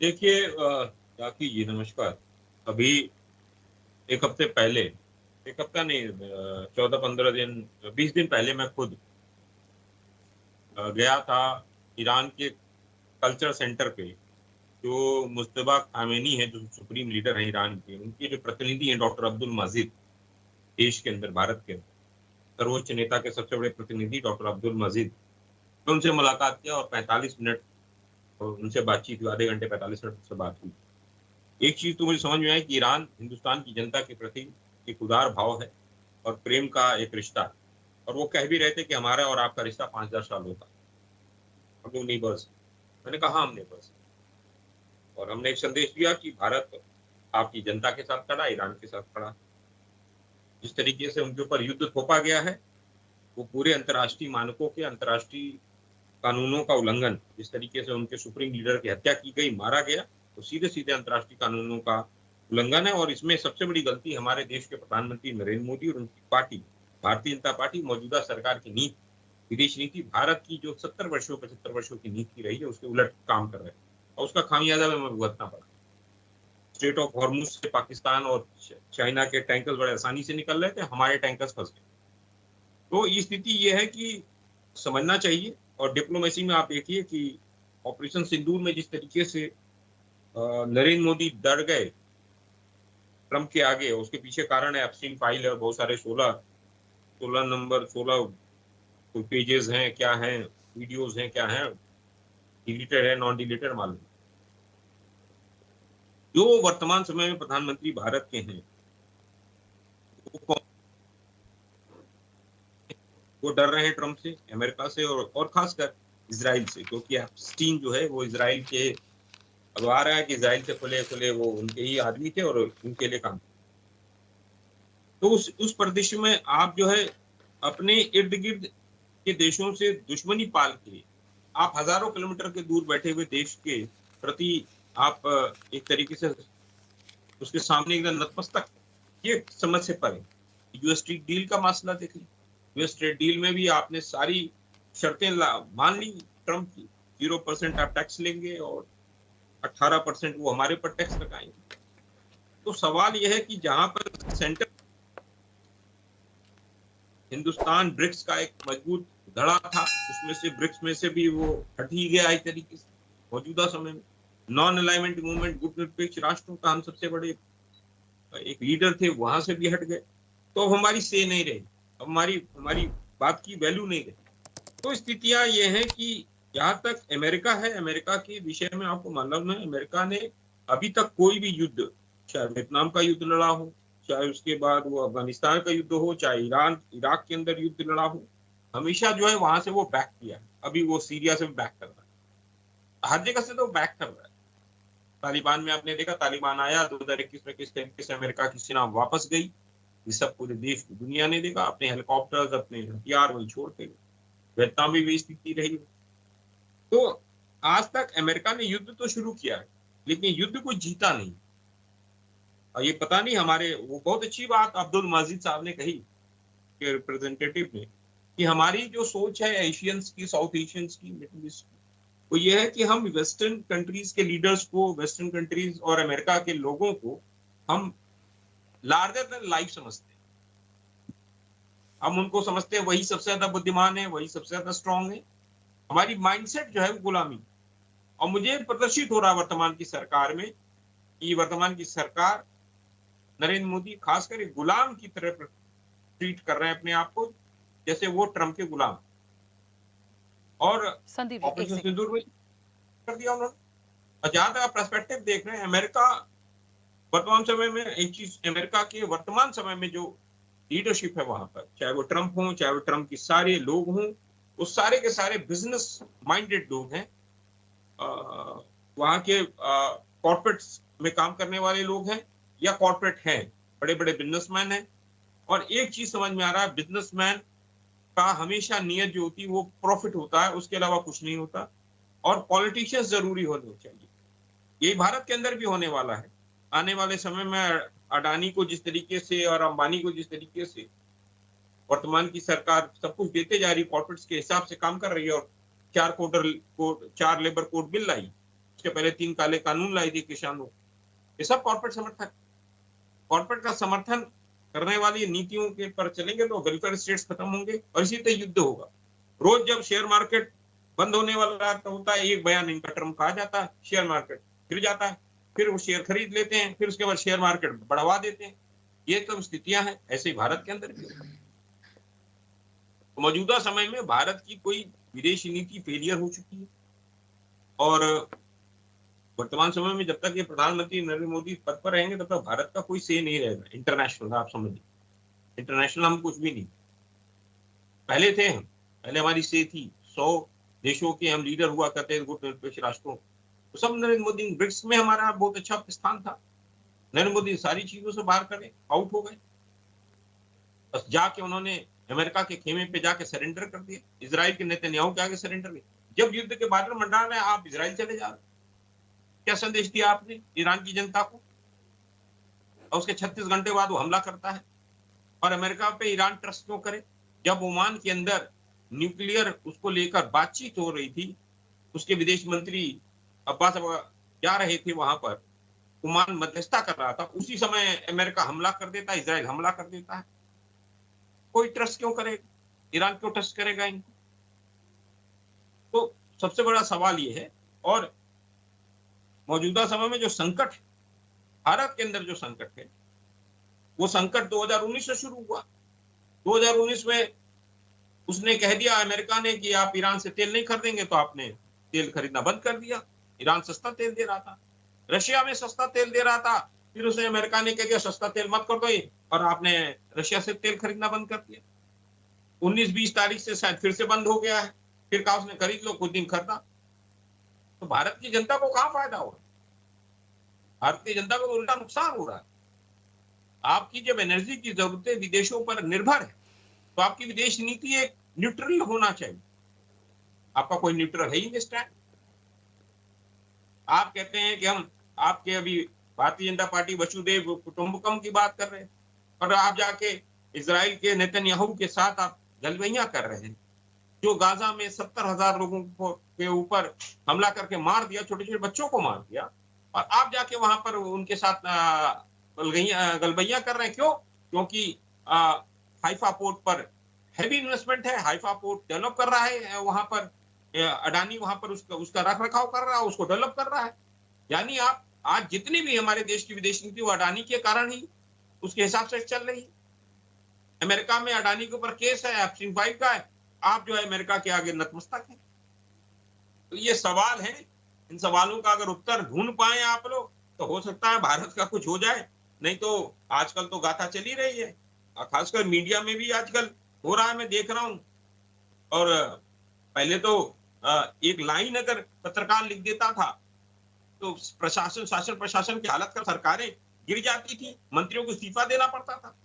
देखिए राखी जी नमस्कार। अभी एक हफ्ते पहले, एक हफ्ता नहीं, 14-15 दिन, 20 दिन पहले मैं खुद गया था ईरान के कल्चर सेंटर पे। जो मुज्तबा खामेनी है, जो सुप्रीम लीडर है ईरान के, उनके जो प्रतिनिधि हैं डॉक्टर अब्दुल मजीद, देश के अंदर, भारत के अंदर सर्वोच्च नेता के सबसे बड़े प्रतिनिधि डॉक्टर अब्दुल मजीद, मैं उनसे मुलाकात किया और 45 मिनट उनसे बातचीत हुई, आधे घंटे 45 मिनट से बात हुई। एक चीज तो मुझे समझ में आई कि ईरान हिंदुस्तान की जनता के प्रति एक उदार भाव है और प्रेम का एक रिश्ता है। और वो कह भी रहे थे कि हमारा और आपका रिश्ता 5000 साल होगा, हम लोग नहीं बस। मैंने कहा हमने बस, और हमने एक संदेश दिया कि भारत आपकी जनता के साथ खड़ा, ईरान के साथ खड़ा। जिस तरीके से उनके ऊपर युद्ध थोपा गया है वो पूरे अंतर्राष्ट्रीय मानकों के, अंतर्राष्ट्रीय कानूनों का उल्लंघन, जिस तरीके से उनके सुप्रीम लीडर की हत्या की गई, मारा गया, तो सीधे सीधे अंतर्राष्ट्रीय कानूनों का उल्लंघन है। और इसमें सबसे बड़ी गलती हमारे देश के प्रधानमंत्री नरेंद्र मोदी और उनकी पार्टी भारतीय जनता पार्टी, मौजूदा सरकार की नीति, विदेश नीति भारत की जो 70 वर्षों 75 वर्षों की नीति रही है उसके उलट काम कर रहे हैं और उसका खामियाजा हमें भुगतना पड़ा। स्ट्रेट ऑफ हॉर्मुज से पाकिस्तान और चाइना के टैंकर्स बड़े आसानी से निकल रहे थे, हमारे टैंकर्स फंस गए। तो ये स्थिति ये है कि समझना चाहिए और डिप्लोमेसी में आप देखिए कि ऑपरेशन सिंदूर में जिस तरीके से नरेंद्र मोदी डर गए ट्रंप के आगे, उसके पीछे कारण है एप्स्टीन फाइल है और बहुत सारे 16 कोई पेजेस हैं, क्या हैं, वीडियोस हैं, क्या हैं, डिलीटेड है, नॉन डिलीटेड मालूम। जो वर्तमान समय में प्रधानमंत्री भारत के हैं वो डर रहे हैं ट्रंप से, अमेरिका से और खासकर इजराइल से, क्योंकि एप्स्टीन जो है वो इजराइल के, अब आ रहा है कि इजराइल से खुले वो उनके ही आदमी थे और उनके लिए काम। तो उस परिदृश्य में आप जो है अपने इर्द गिर्द के देशों से दुश्मनी पाल के आप हजारों किलोमीटर के दूर बैठे हुए देश के प्रति आप एक तरीके से उसके सामने एकदम नतमस्तक, ये समझ से परे। यूएस ट्रेड डील का मसला देखिए, यूएस ट्रेड डील में भी आपने सारी शर्तें मान ली ट्रंप की, 0% आप टैक्स लेंगे और 18% वो हमारे पर टैक्स लगाएंगे। तो सवाल यह है कि जहां पर सेंटर हिंदुस्तान ब्रिक्स का एक मजबूत धड़ा था, उसमें से ब्रिक्स में से भी वो हट ही गया एक तरीके से मौजूदा समय में। नॉन अलाइनमेंट मूवमेंट, गुट निरपेक्ष राष्ट्रों का हम सबसे बड़े एक लीडर थे, वहां से भी हट गए। तो हमारी से नहीं रही, हमारी बात की वैल्यू नहीं रही। तो स्थितियां ये हैं कि जहाँ तक अमेरिका है, अमेरिका के विषय में आपको मालूम है, अमेरिका ने अभी तक कोई भी युद्ध, चाहे वियतनाम का युद्ध लड़ा हो, चाहे उसके बाद वो अफगानिस्तान का युद्ध हो, चाहे इराक के अंदर युद्ध लड़ा हो, हमेशा जो है वहां से वो बैक किया है। अभी वो सीरिया से बैक कर रहा है, हर जगह से तो बैक कर रहा है। तालिबान में आपने देखा, तालिबान आया 2021 में किस तरीके से अमेरिका की सेना वापस गई, ये सब पूरे देश दुनिया ने देखा। अपने हेलीकॉप्टर्स, अपने हथियार वही छोड़ के, वियतनाम में भी स्थिति रही। तो आज तक अमेरिका ने युद्ध तो शुरू किया है लेकिन युद्ध को जीता नहीं। और ये पता नहीं हमारे, वो बहुत अच्छी बात अब्दुल मजीद साहब ने कही के रिप्रेजेंटेटिव ने, कि हमारी जो सोच है एशियंस की, साउथ एशियंस की, मिडिल ईस्ट की, वो ये है कि हम वेस्टर्न कंट्रीज के लीडर्स को, वेस्टर्न कंट्रीज और अमेरिका के लोगों को हम लार्जर देन लाइफ समझते हैं। हम उनको समझते हैं वही सबसे ज्यादा बुद्धिमान है, वही सबसे ज्यादा स्ट्रांग है। हमारी माइंडसेट जो है वो गुलामी। और मुझे प्रदर्शित हो रहा वर्तमान की सरकार में कि वर्तमान की सरकार नरेंद्र मोदी खासकर एक गुलाम की तरह ट्रीट कर रहे हैं अपने आप को, जैसे वो ट्रंप के गुलाम। और ऑपरेशन सिंदूर में कर दिया उन्होंने। और जहां तक आप पर्सपेक्टिव देख रहे हैं, अमेरिका वर्तमान समय में, एक चीज अमेरिका के वर्तमान समय में जो लीडरशिप है वहां पर, चाहे वो ट्रंप हो, चाहे वो ट्रंप के सारे लोग हों, वो सारे के सारे बिजनेस माइंडेड लोग हैं। वहां के कॉर्पोरेट्स में काम करने वाले लोग हैं या कॉर्पोरेट हैं, बड़े बड़े बिजनेसमैन हैं। और एक चीज समझ में आ रहा है, बिजनेसमैन का हमेशा नियत जो होती है वो प्रॉफिट होता है, उसके अलावा कुछ नहीं होता। और पॉलिटिशियंस जरूरी होने चाहिए। यही भारत के अंदर भी होने वाला है। आने वाले समय में अडानी को जिस तरीके से और अंबानी को जिस तरीके से वर्तमान की सरकार सब कुछ देते जा रही, कॉर्पोरेट्स के हिसाब से काम कर रही है, और 4 लेबर कोड बिल लाई, उसके पहले 3 काले कानून लाई थी किसानों, ये सब कॉर्पोरेट समर्थक। कॉर्पोरेट का समर्थन करने वाली नीतियों के पर चलेंगे तो वेलफेयर स्टेट्स खत्म होंगे और इसी तरह युद्ध होगा। रोज जब शेयर मार्केट बंद होने वाला होता है, एक बयान इनका ट्रम्प कहा जाता है, शेयर मार्केट गिर जाता है, फिर वो शेयर खरीद लेते हैं, फिर उसके बाद शेयर मार्केट बढ़वा देते हैं। ये तो स्थितियां हैं, ऐसे ही भारत के अंदर भी। तो मौजूदा समय में भारत की कोई विदेशी नीति फेलियर हो चुकी है। और वर्तमान समय में जब तक ये प्रधानमंत्री नरेंद्र मोदी पद पर रहेंगे तब तक भारत का कोई से नहीं रहेगा इंटरनेशनल। आप समझिए, इंटरनेशनल हम कुछ भी नहीं, पहले थे हम, पहले हमारी से थी, 100 देशों के हम लीडर हुआ करते थे, गुट निरपेक्ष राष्ट्रों, तो सब नरेंद्र मोदी, ब्रिक्स में हमारा बहुत अच्छा स्थान था। नरेंद्र मोदी सारी चीजों से बाहर करे, आउट हो गए। बस जाके उन्होंने अमेरिका के खेमे पे जाके सरेंडर कर दिया, इजराइल के नेतन्याहू के आगे सरेंडर किया। जब युद्ध के बादल मंडरा रहे, आप इजराइल चले जा रहे। क्या संदेश दिया आपने ईरान की जनता को? और उसके 36 घंटे बाद वो हमला करता है। और अमेरिका पे ईरान ट्रस्ट क्यों करे? जब ओमान के अंदर न्यूक्लियर उसको लेकर बातचीत हो रही थी, उसके विदेश मंत्री अब्बास जा रहे थे वहां पर, ओमान मध्यस्थता कर रहा था, उसी समय अमेरिका हमला कर देता है, इजराइल हमला कर देता है। कोई ट्रस्ट क्यों करेगा? ईरान क्यों ट्रस्ट करेगा इनको? तो सबसे बड़ा सवाल ये है। और मौजूदा समय में जो संकट है, भारत के अंदर जो संकट है, वो संकट 2019 से शुरू हुआ। 2019 में उसने कह दिया अमेरिका ने कि आप ईरान से तेल नहीं खरीदेंगे, तो आपने तेल खरीदना बंद कर दिया। ईरान सस्ता तेल दे रहा था, रशिया में सस्ता तेल दे रहा था, फिर उसने अमेरिका ने कह दिया सस्ता तेल मत कर दो, और आपने रशिया से तेल खरीदना बंद कर दिया। 19-20 तारीख से शायद फिर से बंद हो गया है, फिर कहा उसने खरीद लो, कुछ दिन खरीदा। तो भारत की जनता को कहां फायदा हो रहा है? भारतीय जनता को उल्टा नुकसान हो रहा है। आपकी जब एनर्जी की जरूरतें विदेशों पर निर्भर है, तो आपकी विदेश नीति एक न्यूट्रल होना चाहिए। आपका कोई न्यूट्रल है ही नहीं स्टैंड। आप कहते हैं कि हम आपके अभी भारतीय जनता पार्टी वसुदेव कुटुंबकम की बात कर रहे हैं, और आप जाके इजराइल के नेतन्याहू के साथ आप जलवैया कर रहे हैं, जो गाजा में 70,000 लोगों के ऊपर हमला करके मार दिया, छोटे छोटे बच्चों को मार दिया, और आप जाके वहां पर उनके साथ गलबैया कर रहे हैं। क्यों? क्योंकि हाइफा पोर्ट पर हैवी इन्वेस्टमेंट है, हाइफा पोर्ट डेवलप कर रहा है, वहां पर अडानी वहां पर उसका रख रखाव कर रहा है, उसको डेवलप कर रहा है। यानी आप आज जितनी भी हमारे देश की विदेश नीति वो अडानी के कारण ही उसके हिसाब से चल रही है। अमेरिका में अडानी के ऊपर केस है, एप्स्टीन फाइल का है, आप जो है अमेरिका के आगे नतमस्तक है। तो ये सवाल है, इन सवालों का अगर उत्तर ढूंढ पाए आप लोग, तो हो सकता है भारत का कुछ हो जाए। नहीं तो आजकल तो गाथा चली रही है, और खासकर मीडिया में भी आजकल हो रहा है, मैं देख रहा हूं। और पहले तो एक लाइन अगर पत्रकार लिख देता था तो प्रशासन, शासन प्रशासन की हालत कर सरकारें गिर जाती थी, मंत्रियों को इस्तीफा देना पड़ता था।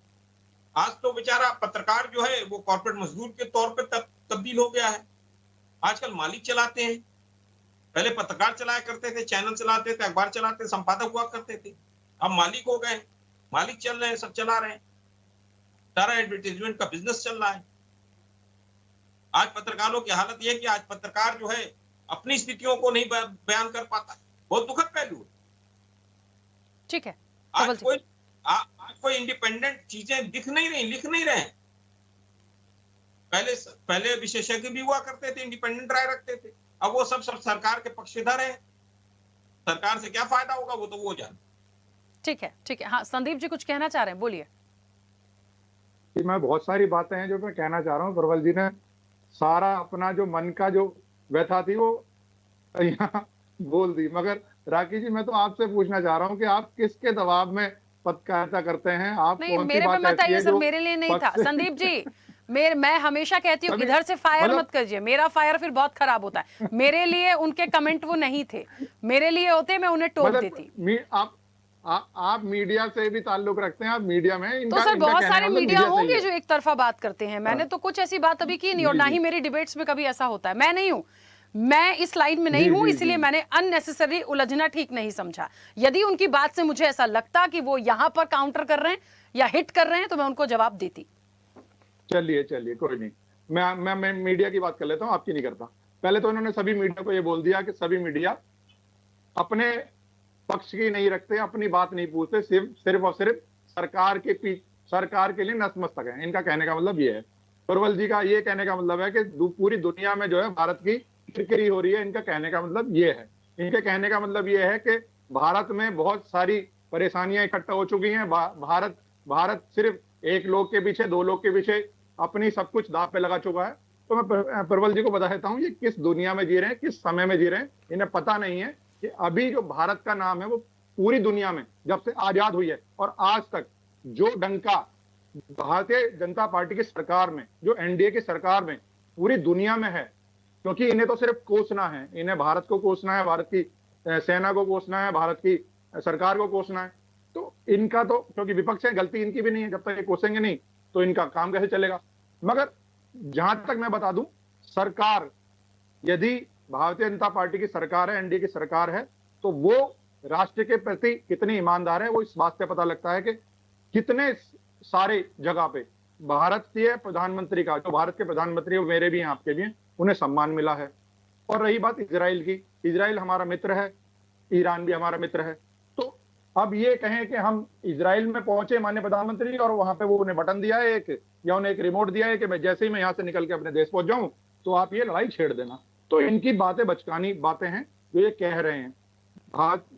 आज तो बेचारा पत्रकार जो है वो कॉर्पोरेट मजदूर के तौर पर तब्दील हो गया है। आजकल मालिक चलाते हैं, पहले पत्रकार चलाया करते थे, चैनल चलाते थे, अखबार चलाते, संपादक हुआ करते थे, अब मालिक हो गए, मालिक चल रहे हैं, सब चला रहे हैं, सारा एडवर्टाइजमेंट का बिजनेस चल रहा है। आज पत्रकारों की हालत यह है कि आज पत्रकार जो है अपनी स्थितियों को नहीं बयान कर पाता, बहुत दुखद पहलू है। ठीक है, आज कोई इंडिपेंडेंट चीजें दिख नहीं रही, लिख नहीं रहे। पहले विशेषज्ञ भी हुआ करते थे, इंडिपेंडेंट राय रखते थे, अब वो सब सरकार के पक्षधर है। सरकार से क्या फायदा होगा वो तो वो जाने। ठीक है, ठीक है। हाँ, संदीप जी कुछ कहना चाह रहे हैं, बोलिए। मैं बहुत सारी बातें हैं जो मैं कहना चाह रहा हूँ। प्रबल जी ने सारा अपना जो मन का जो व्यथा थी वो यहाँ बोल दी, मगर राखी जी मैं तो आपसे पूछना चाह रहा हूँ कि आप किसके दबाव में पत्रकारिता करते हैं? आप नहीं, कौन सी मेरे पे बात मत ऐसी आइए है सर, जो मेरे लिए नहीं था। पक्ष संदीप जी, मैं हमेशा कहती हूँ सभी- इधर से फायर मतलब- मत कीजिए, मेरा फायर फिर बहुत खराब होता है। मेरे लिए उनके कमेंट वो नहीं थे, मेरे लिए होते मैं उन्हें टोक देती। आप मीडिया से भी ताल्लुक रखते हैं, आप मीडिया में तो सर बहुत सारे मीडिया होंगे जो एक तरफा बात करते हैं, मैंने हाँ। तो कुछ ऐसी बात अभी की नहीं, और जी, ना जी। ही मेरी डिबेट्स में कभी ऐसा होता है। मैं नहीं हूं, मैं इस लाइन में नहीं जी, हूं, जी, इसलिए जी। मैंने अननेसेसरी उलझना ठीक नहीं समझा। यदि उनकी बात से मुझे ऐसा लगता कि वो यहां पर काउंटर कर रहे हैं या हिट कर रहे हैं तो मैं उनको जवाब देती। चलिए कोई नहीं, मैं मीडिया की बात कर लेता हूँ, आपकी नहीं करता। पहले तो इन्होंने सभी मीडिया को ये बोल दिया कि सभी मीडिया अपने पक्ष की नहीं रखते, अपनी बात नहीं पूछते, सिर्फ और सिर्फ सरकार के लिए नतमस्तक है। इनका कहने का मतलब ये है। प्रबल जी का ये कहने का मतलब है कि पूरी दुनिया में जो है भारत की किरकिरी हो रही है। इनका कहने का मतलब ये है, इनके कहने का मतलब ये है कि भारत में बहुत सारी परेशानियां इकट्ठा हो चुकी हैं। भारत सिर्फ एक लोग के पीछे, दो लोग के पीछे अपनी सब कुछ दांव पे लगा चुका है। तो मैं प्रबल जी को बता देता हूँ ये किस दुनिया में जी रहे हैं, किस समय में जी रहे हैं। इन्हें पता नहीं है कि अभी जो भारत का नाम है वो पूरी दुनिया में जब से आजाद हुई है और आज तक जो डंका भारतीय जनता पार्टी की सरकार में, जो एनडीए की सरकार में पूरी दुनिया में है, क्योंकि इन्हें तो सिर्फ कोसना है, इन्हें भारत को कोसना है, भारत की सेना को कोसना है, भारत की सरकार को कोसना है। तो इनका तो, क्योंकि विपक्ष है, गलती इनकी भी नहीं है, जब तक ये कोसेंगे नहीं तो इनका काम कैसे चलेगा। मगर जहां तक मैं बता दूं, सरकार यदि भारतीय जनता पार्टी की सरकार है, एनडीए की सरकार है, तो वो राष्ट्र के प्रति कितनी ईमानदार है वो इस बात से पता लगता है कि कितने सारे जगह पे भारतीय प्रधानमंत्री का, जो भारत के प्रधानमंत्री वो मेरे भी हैं आपके भी हैं, उन्हें सम्मान मिला है। और रही बात इजराइल की, इजराइल हमारा मित्र है, ईरान भी हमारा मित्र है। तो अब ये कहें कि हम इजराइल में पहुंचे माननीय प्रधानमंत्री और वहां पे वो उन्हें बटन दिया है एक, या उन्हें एक रिमोट दिया है कि मैं जैसे ही मैं यहाँ से निकल के अपने देश पहुंच जाऊं तो आप ये लड़ाई छेड़ देना। तो इनकी बातें बचकानी बातें हैं जो ये कह रहे हैं।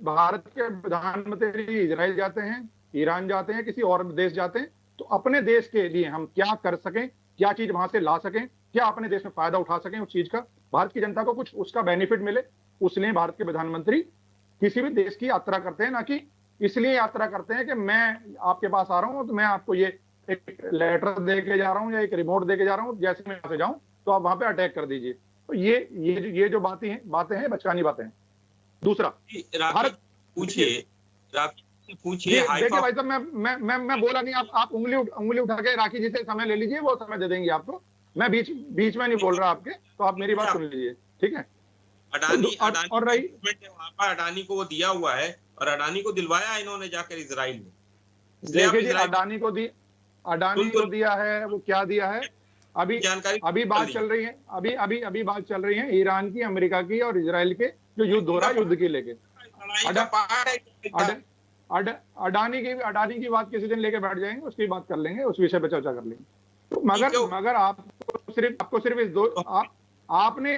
भारत के प्रधानमंत्री इजराइल जाते हैं, ईरान जाते हैं, किसी और देश जाते हैं, तो अपने देश के लिए हम क्या कर सकें, क्या चीज वहां से ला सकें, क्या अपने देश में फायदा उठा सकें उस चीज का, भारत की जनता को कुछ उसका बेनिफिट मिले, उसलिए भारत के प्रधानमंत्री किसी भी देश की यात्रा करते हैं। ना कि इसलिए यात्रा करते हैं कि मैं आपके पास आ रहा हूं तो मैं आपको ये एक लेटर दे के जा रहा हूं या एक रिमोट दे के जा रहा हूं, जैसे मैं यहाँ से जाऊं तो आप वहां पे अटैक कर दीजिए। तो ये जो बातें हैं बचकानी बातें हैं। दूसरा, भारत पूछिए देखिए भाई साहब, मैं बोला नहीं, आप उंगली उठा के राखी जी से समय ले लीजिए, वो समय दे देंगे आपको। मैं बीच में नहीं बोल रहा आपके, तो आप मेरी बात सुन लीजिए, ठीक है। अडानी को वो दिया हुआ है और अडानी को दिलवाया इन्होंने जाकर इजराइल में। देखिए जी, अडानी को दिया है, वो क्या दिया है, अभी बात चल रही है, अभी बात चल रही है ईरान की, अमेरिका की और इजराइल के जो युद्ध हो रहा है, युद्ध की लेके। अडानी की बात किसी दिन लेके बैठ जाएंगे, उसकी बात कर लेंगे, उस विषय पे चर्चा कर लेंगे। तो मगर आपको सिर्फ इस दो आपने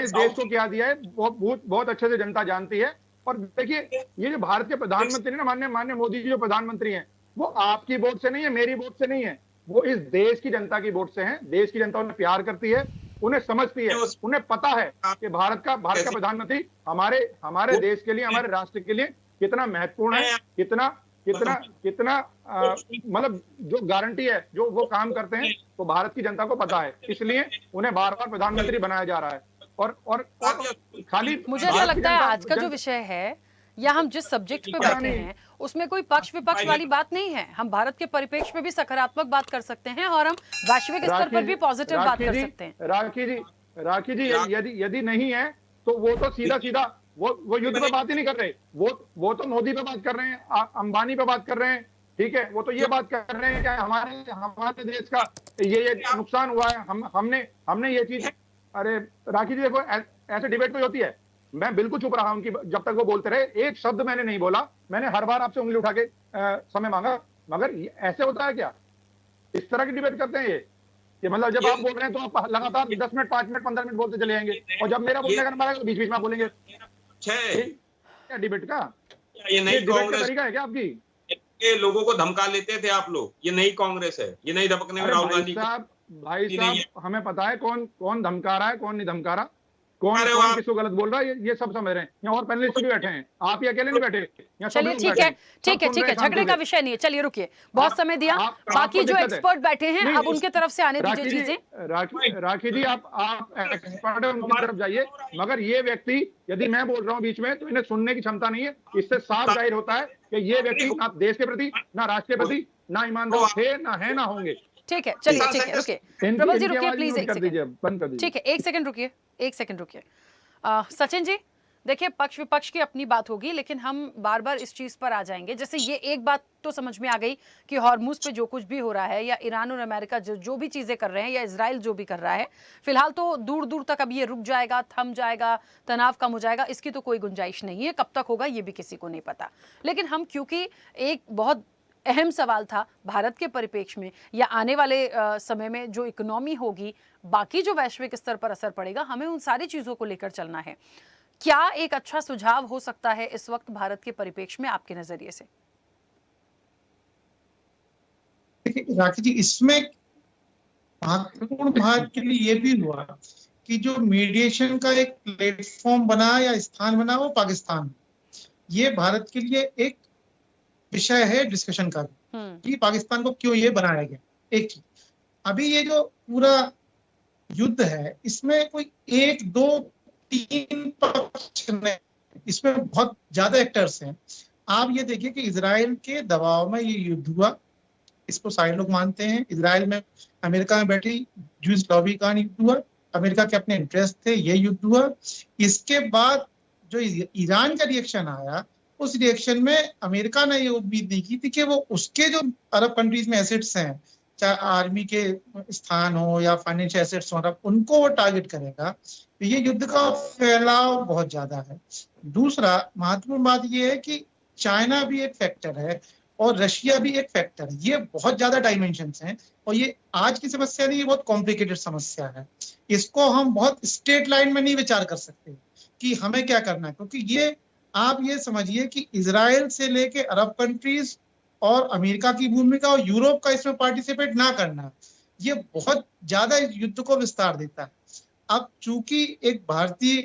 इस देश को क्या दिया है बहुत अच्छे से जनता जानती है। और देखिए, ये जो भारत के प्रधानमंत्री ना, माननीय मोदी जी जो प्रधानमंत्री हैं, वो आपकी वोट से नहीं है, मेरी वोट से नहीं है, वो इस देश की जनता की वोट से हैं। देश की जनता उन्हें प्यार करती है, उन्हें समझती है, उन्हें पता है कि भारत का प्रधानमंत्री हमारे देश के लिए, हमारे राष्ट्र के लिए कितना महत्वपूर्ण है, कितना मतलब जो गारंटी है, जो वो काम करते हैं, तो भारत की जनता को पता है। इसलिए उन्हें बार बार प्रधानमंत्री बनाया जा रहा है। और खाली मुझे ऐसा लगता है आज का जो विषय है या हम जिस सब्जेक्ट पे बैठे हैं उसमें कोई पक्ष विपक्ष वाली बात नहीं है। हम भारत के परिप्रेक्ष्य में भी सकारात्मक बात कर सकते हैं और हम वैश्विक स्तर पर भी पॉजिटिव बात कर सकते हैं। राखी जी, यदि नहीं है तो वो तो सीधा वो युद्ध पे बात ही नहीं कर रहे, वो तो मोदी पे बात कर रहे हैं, अंबानी पे बात कर रहे हैं, ठीक है। वो तो ये बात कर रहे हैं कि हमारे देश का ये नुकसान हुआ है, हमने ये चीज। अरे राखी जी, देखो ऐसे डिबेट कोई होती है, मैं बिल्कुल चुप रहा उनकी जब तक वो बोलते रहे, एक शब्द मैंने नहीं बोला, मैंने हर बार आपसे उंगली उठा के समय मांगा। मगर ऐसे होता है क्या? इस तरह की डिबेट करते हैं ये कि मतलब जब आप बोल रहे हैं तो आप लगातार 10 मिनट 5 मिनट 15 मिनट बोलते चले जाएंगे, और जब मेरा बोलने का नंबर आएगा तो बीच बीच में आप बोलेंगे। क्या डिबेट का ये नई कांग्रेस तरीका है क्या आपकी? ये लोगों को धमका लेते थे आप लोग, ये नई कांग्रेस है, ये नहीं धमकने में राहुल गांधी। भाई साहब, हमें पता है कौन धमका रहा है, कौन नहीं धमका रहा, कौन किसको गलत बोल रहा है, ये सब समझ रहे हैं। यहाँ और पैनलिस्ट भी बैठे हैं, आप ही अकेले नहीं बैठे। चलिए ठीक है, झगड़े का विषय नहीं है। चलिए रुकिए, बहुत समय दिया, बाकी जो एक्सपर्ट बैठे हैं अब उनके तरफ से आने दीजिए चीजें। राखी जी, आप एक्सपर्ट है, उनकी तरफ जाइए। मगर ये व्यक्ति, यदि मैं बोल रहा हूँ बीच में, तो इन्हें सुनने की क्षमता नहीं है। इससे साफ जाहिर होता है कि ये व्यक्ति ना देश के प्रति, ना राष्ट्र के प्रति, ना ईमानदार थे, ना है, ना होंगे। ठीक है, चलिए ठीक है, रुकिए प्रबल जी, रुकिए प्लीज, एक सेकंड, ठीक है, एक सेकंड रुकिए। सचिन जी, देखिए, पक्ष विपक्ष की अपनी बात होगी, लेकिन हम बार बार इस चीज पर आ जाएंगे। जैसे ये एक बात तो समझ में आ गई कि हॉर्मुज पे जो कुछ भी हो रहा है, या ईरान और अमेरिका जो भी चीजें कर रहे हैं, या इजराइल जो भी कर रहा है, फिलहाल तो दूर दूर तक अब ये रुक जाएगा, थम जाएगा, तनाव कम हो जाएगा, इसकी तो कोई गुंजाइश नहीं है। कब तक होगा ये भी किसी को नहीं पता। लेकिन हम, क्योंकि एक बहुत अहम सवाल था भारत के परिप्रेक्ष्य में, या आने वाले समय में जो इकोनॉमी होगी, बाकी जो वैश्विक स्तर पर असर पड़ेगा, हमें उन सारी चीजों को लेकर चलना है। क्या एक अच्छा सुझाव हो सकता है इस वक्त भारत के परिप्रेक्ष्य में आपके नजरिए से? राखी जी, इसमें महत्वपूर्ण भारत के लिए ये भी हुआ कि जो मीडिएशन का एक प्लेटफॉर्म बना या स्थान बना, वो पाकिस्तान, ये भारत के लिए एक विषय है डिस्कशन का कि पाकिस्तान को क्यों ये बनाया गया। एक ही अभी ये जो पूरा युद्ध है, इसमें कोई 1 2 3 पक्ष नहीं, इसमें बहुत ज्यादा एक्टर्स हैं। आप ये देखिए कि इजराइल के दबाव में ये युद्ध हुआ, इसको सारे लोग मानते हैं। इजराइल में, अमेरिका में बैठी ज्यूज लॉबी का युद्ध हुआ, अमेरिका के अपने इंटरेस्ट थे, ये युद्ध हुआ। इसके बाद जो ईरान का रिएक्शन आया, उस रिएक्शन में अमेरिका ने ये उम्मीद नहीं की थी कि वो उसके जो अरब कंट्रीज में एसेट्स हैं, चाहे आर्मी के स्थान हो या फाइनेंशियल एसेट्स हो, उनको वो टारगेट करेगा, तो ये युद्ध का फैलाव बहुत ज्यादा है। दूसरा महत्वपूर्ण बात ये है कि चाइना भी एक फैक्टर है और रशिया भी एक फैक्टर है। ये बहुत ज्यादा डायमेंशंस हैं और ये आज की समस्या नहीं, ये बहुत कॉम्प्लिकेटेड समस्या है। इसको हम बहुत स्टेट लाइन में नहीं विचार कर सकते कि हमें क्या करना है, क्योंकि ये आप ये समझिए कि इजराइल से लेके अरब कंट्रीज और अमेरिका की भूमिका और यूरोप का इसमें पार्टिसिपेट ना करना, ये बहुत ज्यादा युद्ध को विस्तार देता है। अब चूंकि एक भारतीय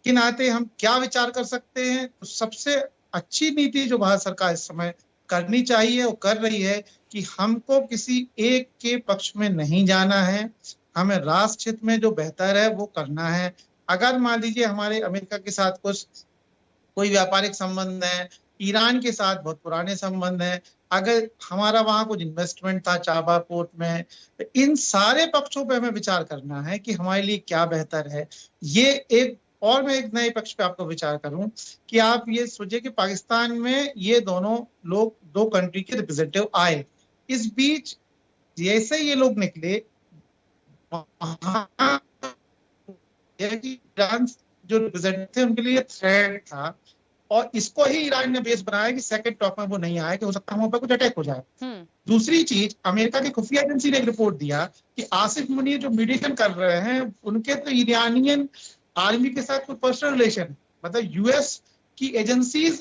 के नाते हम क्या विचार कर सकते हैं, तो सबसे अच्छी नीति जो भारत सरकार इस समय करनी चाहिए वो कर रही है कि हमको किसी एक के पक्ष में नहीं जाना है, हमें राष्ट्र हित में जो बेहतर है वो करना है। अगर मान लीजिए हमारे अमेरिका के साथ कुछ कोई व्यापारिक संबंध है, ईरान के साथ बहुत पुराने संबंध है, अगर हमारा वहां कुछ इन्वेस्टमेंट था चाबा पोर्ट में, तो इन सारे पक्षों पे हमें विचार करना है कि हमारे लिए क्या बेहतर है। ये एक और मैं एक नए पक्ष पे आपको विचार करूं कि आप ये सोचिए कि पाकिस्तान में ये दोनों लोग दो कंट्री के रिप्रेजेंटेटिव आए, इस बीच जैसे ये लोग निकले ईरान जो रिप्रेजेंटेटिव थे उनके लिए थ्रेट था और इसको ही ईरान ने बेस बनाया कि सेकंड टॉक में वो नहीं आए कि हो सकता है वहां पर कुछ अटैक हो जाए। दूसरी चीज, अमेरिका की खुफिया एजेंसी ने एक रिपोर्ट दिया कि आसिफ मुनीर जो मीडिएशन कर रहे हैं उनके तो ईरानियन आर्मी के साथ कोई पर्सनल रिलेशन, मतलब यूएस की एजेंसीज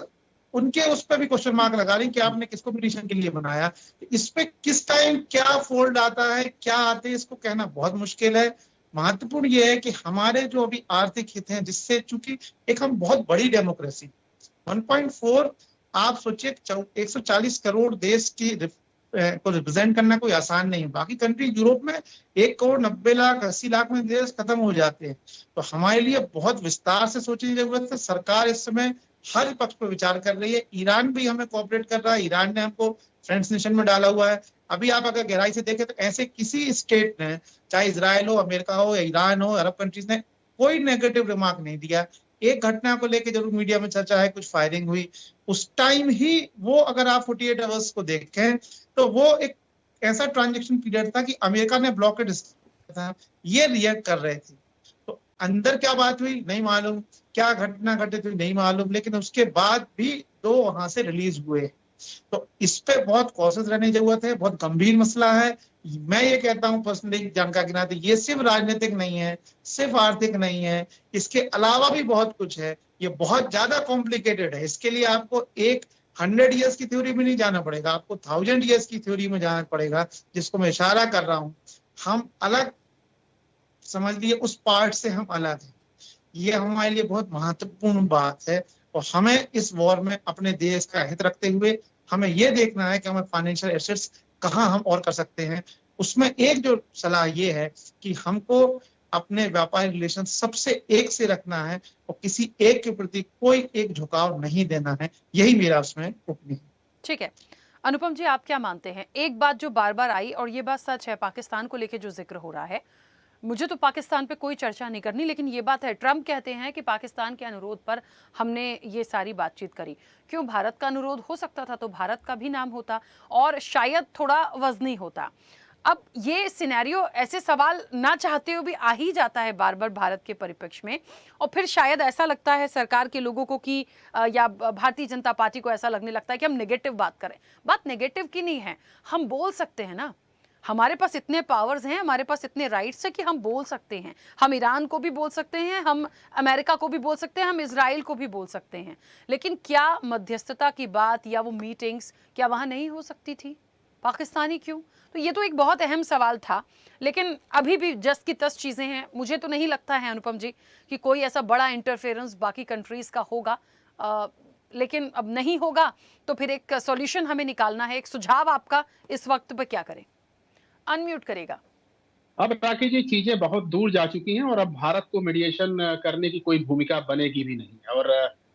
उनके उस पर भी क्वेश्चन मार्क लगा रही कि आपने किसको मीडिएशन के लिए बनाया। इस पे किस टाइम क्या फोल्ड आता है, क्या आते हैं, इसको कहना बहुत मुश्किल है। महत्वपूर्ण ये है कि हमारे जो अभी आर्थिक हित हैं, जिससे चूंकि एक हम बहुत बड़ी डेमोक्रेसी 1.4 आप सोचिए 140 करोड़ देश की को रिप्रेजेंट करना कोई आसान नहीं है। बाकी कंट्री यूरोप में 1 करोड़ 90 लाख 80 लाख में देश खत्म हो जाते हैं, तो हमारे लिए बहुत विस्तार से सोचने की जरूरत है। सरकार इस समय हर पक्ष पर विचार कर रही है। ईरान भी हमें कोऑपरेट कर रहा है, ईरान ने हमको फ्रेंड्स नेशन में डाला हुआ है। अभी आप अगर गहराई से देखें तो ऐसे किसी स्टेट ने, चाहे इजराइल हो, अमेरिका हो या ईरान हो, अरब कंट्रीज ने कोई नेगेटिव रिमार्क नहीं दिया। एक घटना को लेकर जरूर मीडिया में चर्चा है, कुछ फायरिंग हुई, उस टाइम ही वो अगर आप 48 आवर्स को देखें तो वो एक ऐसा ट्रांजेक्शन पीरियड था कि अमेरिका ने ब्लॉकेड था, ये रिएक्ट कर रहे थे। तो अंदर क्या बात हुई नहीं मालूम, क्या घटना घटित हुई नहीं मालूम, लेकिन उसके बाद भी 2 वहां से रिलीज हुए। तो इस पे बहुत कॉशियस रहने की जरूरत है, बहुत गंभीर मसला है। मैं ये कहता हूं पर्सनली जानकारी के नाते, ये सिर्फ राजनीतिक नहीं है, सिर्फ आर्थिक नहीं है, इसके अलावा भी बहुत कुछ है। ये बहुत ज्यादा कॉम्प्लिकेटेड है। इसके लिए आपको एक 100 ईयर्स की थ्योरी में नहीं जाना पड़ेगा, आपको 1000 ईयर्स की थ्योरी में जाना पड़ेगा, जिसको मैं इशारा कर रहा हूं। हम अलग समझ लिए, उस पार्ट से हम अलग हैं। ये हमारे लिए बहुत महत्वपूर्ण बात है और हमें इस वॉर में अपने देश का हित रखते हुए हमें ये देखना है कि हमें फाइनेंशियल एसेट्स कहाँ हम और कर सकते हैं। उसमें एक जो सलाह ये है कि हमको अपने व्यापारिक रिलेशन सबसे एक से रखना है और किसी एक के प्रति कोई एक झुकाव नहीं देना है। यही मेरा उसमें टिप्पणी है। ठीक है अनुपम जी, आप क्या मानते हैं? एक बात जो बार बार आई और ये बात सच है, पाकिस्तान को लेकर जो जिक्र हो रहा है, मुझे तो पाकिस्तान पे कोई चर्चा नहीं करनी, लेकिन ये बात है ट्रंप कहते हैं कि पाकिस्तान के अनुरोध पर हमने ये सारी बातचीत करी। क्यों? भारत का अनुरोध हो सकता था तो भारत का भी नाम होता और शायद थोड़ा वजनी होता। अब ये सिनेरियो ऐसे सवाल ना चाहते हुए भी आ ही जाता है बार बार भारत के परिप्रेक्ष्य में, और फिर शायद ऐसा लगता है सरकार के लोगों को कि या भारतीय जनता पार्टी को ऐसा लगने लगता है कि हम नेगेटिव बात करें। बात नेगेटिव की नहीं है, हम बोल सकते हैं ना, हमारे पास इतने पावर्स हैं, हमारे पास इतने राइट्स हैं कि हम बोल सकते हैं। हम ईरान को भी बोल सकते हैं, हम अमेरिका को भी बोल सकते हैं, हम इजराइल को भी बोल सकते हैं। लेकिन क्या मध्यस्थता की बात या वो मीटिंग्स क्या वहाँ नहीं हो सकती थी? पाकिस्तानी क्यों? तो ये तो एक बहुत अहम सवाल था, लेकिन अभी भी जस की तस चीज़ें हैं। मुझे तो नहीं लगता है अनुपम जी कि कोई ऐसा बड़ा इंटरफेरेंस बाकी कंट्रीज़ का होगा, लेकिन अब नहीं होगा तो फिर एक सॉल्यूशन हमें निकालना है। एक सुझाव आपका इस वक्त पर क्या करें? अनम्यूट करेगा। अब राकेश जी, चीजें बहुत दूर जा चुकी हैं और अब भारत को मीडिएशन करने की कोई भूमिका बनेगी भी नहीं, और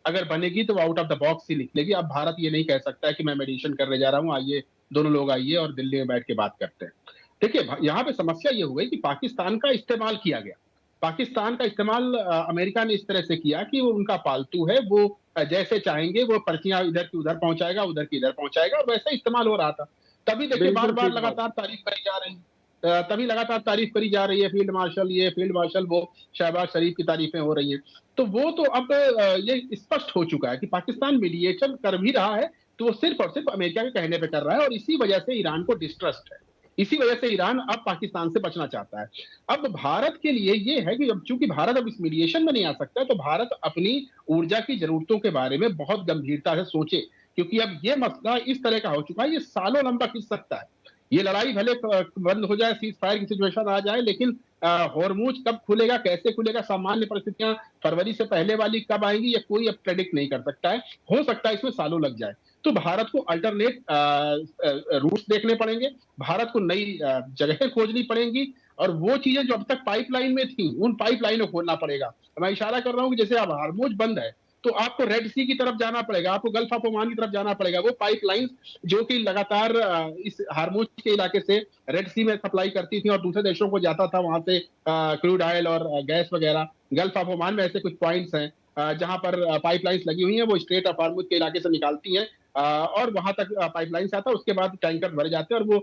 अगर बनेगी तो आउट ऑफ द बॉक्स ही निकलेगी। अब भारत ये नहीं कह सकता है कि मैं मीडिएशन करने जा रहा हूँ, आइए दोनों लोग आइए और दिल्ली में बैठ के बात करते हैं। देखिए, यहाँ पे समस्या ये हो गई कि पाकिस्तान का इस्तेमाल किया गया। पाकिस्तान का इस्तेमाल अमेरिका ने इस तरह से किया कि वो उनका पालतू है, वो जैसे चाहेंगे वो पर्चियां इधर की उधर पहुंचाएगा, उधर की इधर पहुंचाएगा, और वैसे इस्तेमाल हो रहा था। तभी देखिए बार बिल्कुल बार ठीक बात। लगातार तारीफ करी जा रही है, तभी लगातार तारीफ करी जा रही है, फील्ड मार्शल ये, फील्ड मार्शल वो, शहबाज शरीफ की तारीफें हो रही हैं। तो वो तो अब ये स्पष्ट हो चुका है कि पाकिस्तान मीडिएशन कर भी रहा है तो वो सिर्फ और सिर्फ अमेरिका के कहने पे कर रहा है, और इसी वजह से ईरान को डिस्ट्रस्ट है। इसी वजह से ईरान अब पाकिस्तान से बचना चाहता है। अब भारत के लिए ये है कि अब चूंकि भारत अब इस मीडिएशन में नहीं आ सकता, तो भारत अपनी ऊर्जा की जरूरतों के बारे में बहुत गंभीरता से सोचे, क्योंकि अब ये मसला इस तरह का हो चुका है, ये सालों लंबा खिंच सकता है। ये लड़ाई भले बंद हो जाए, सीज फायर की सिचुएशन आ जाए, लेकिन हॉर्मूज कब खुलेगा, कैसे खुलेगा, सामान्य परिस्थितियां फरवरी से पहले वाली कब आएंगी, ये कोई अब प्रेडिक्ट नहीं कर सकता है। हो सकता है इसमें सालों लग जाए। तो भारत को अल्टरनेट रूट्स देखने पड़ेंगे, भारत को नई जगहें खोजनी पड़ेंगी, और वो चीजें जो अब तक पाइपलाइन में थी उन पाइपलाइन को खोलना पड़ेगा। मैं इशारा कर रहा हूं कि जैसे अब हार्मोज बंद है, तो आपको रेड सी की तरफ जाना पड़ेगा, आपको गल्फ ऑफ ओमान की तरफ जाना पड़ेगा। वो पाइपलाइन जो कि लगातार इस हार्मोज के इलाके से रेड सी में सप्लाई करती थी और दूसरे देशों को जाता था, वहां से क्रूड ऑयल और गैस वगैरह। गल्फ ऑफ ओमान में ऐसे कुछ पॉइंट्स हैं जहां पर पाइपलाइंस लगी हुई हैं, वो स्ट्रेट ऑफ हार्मोज के इलाके से निकालती हैं और वहां तक पाइपलाइन से आता है, उसके बाद टैंकर भरे जाते हैं और वो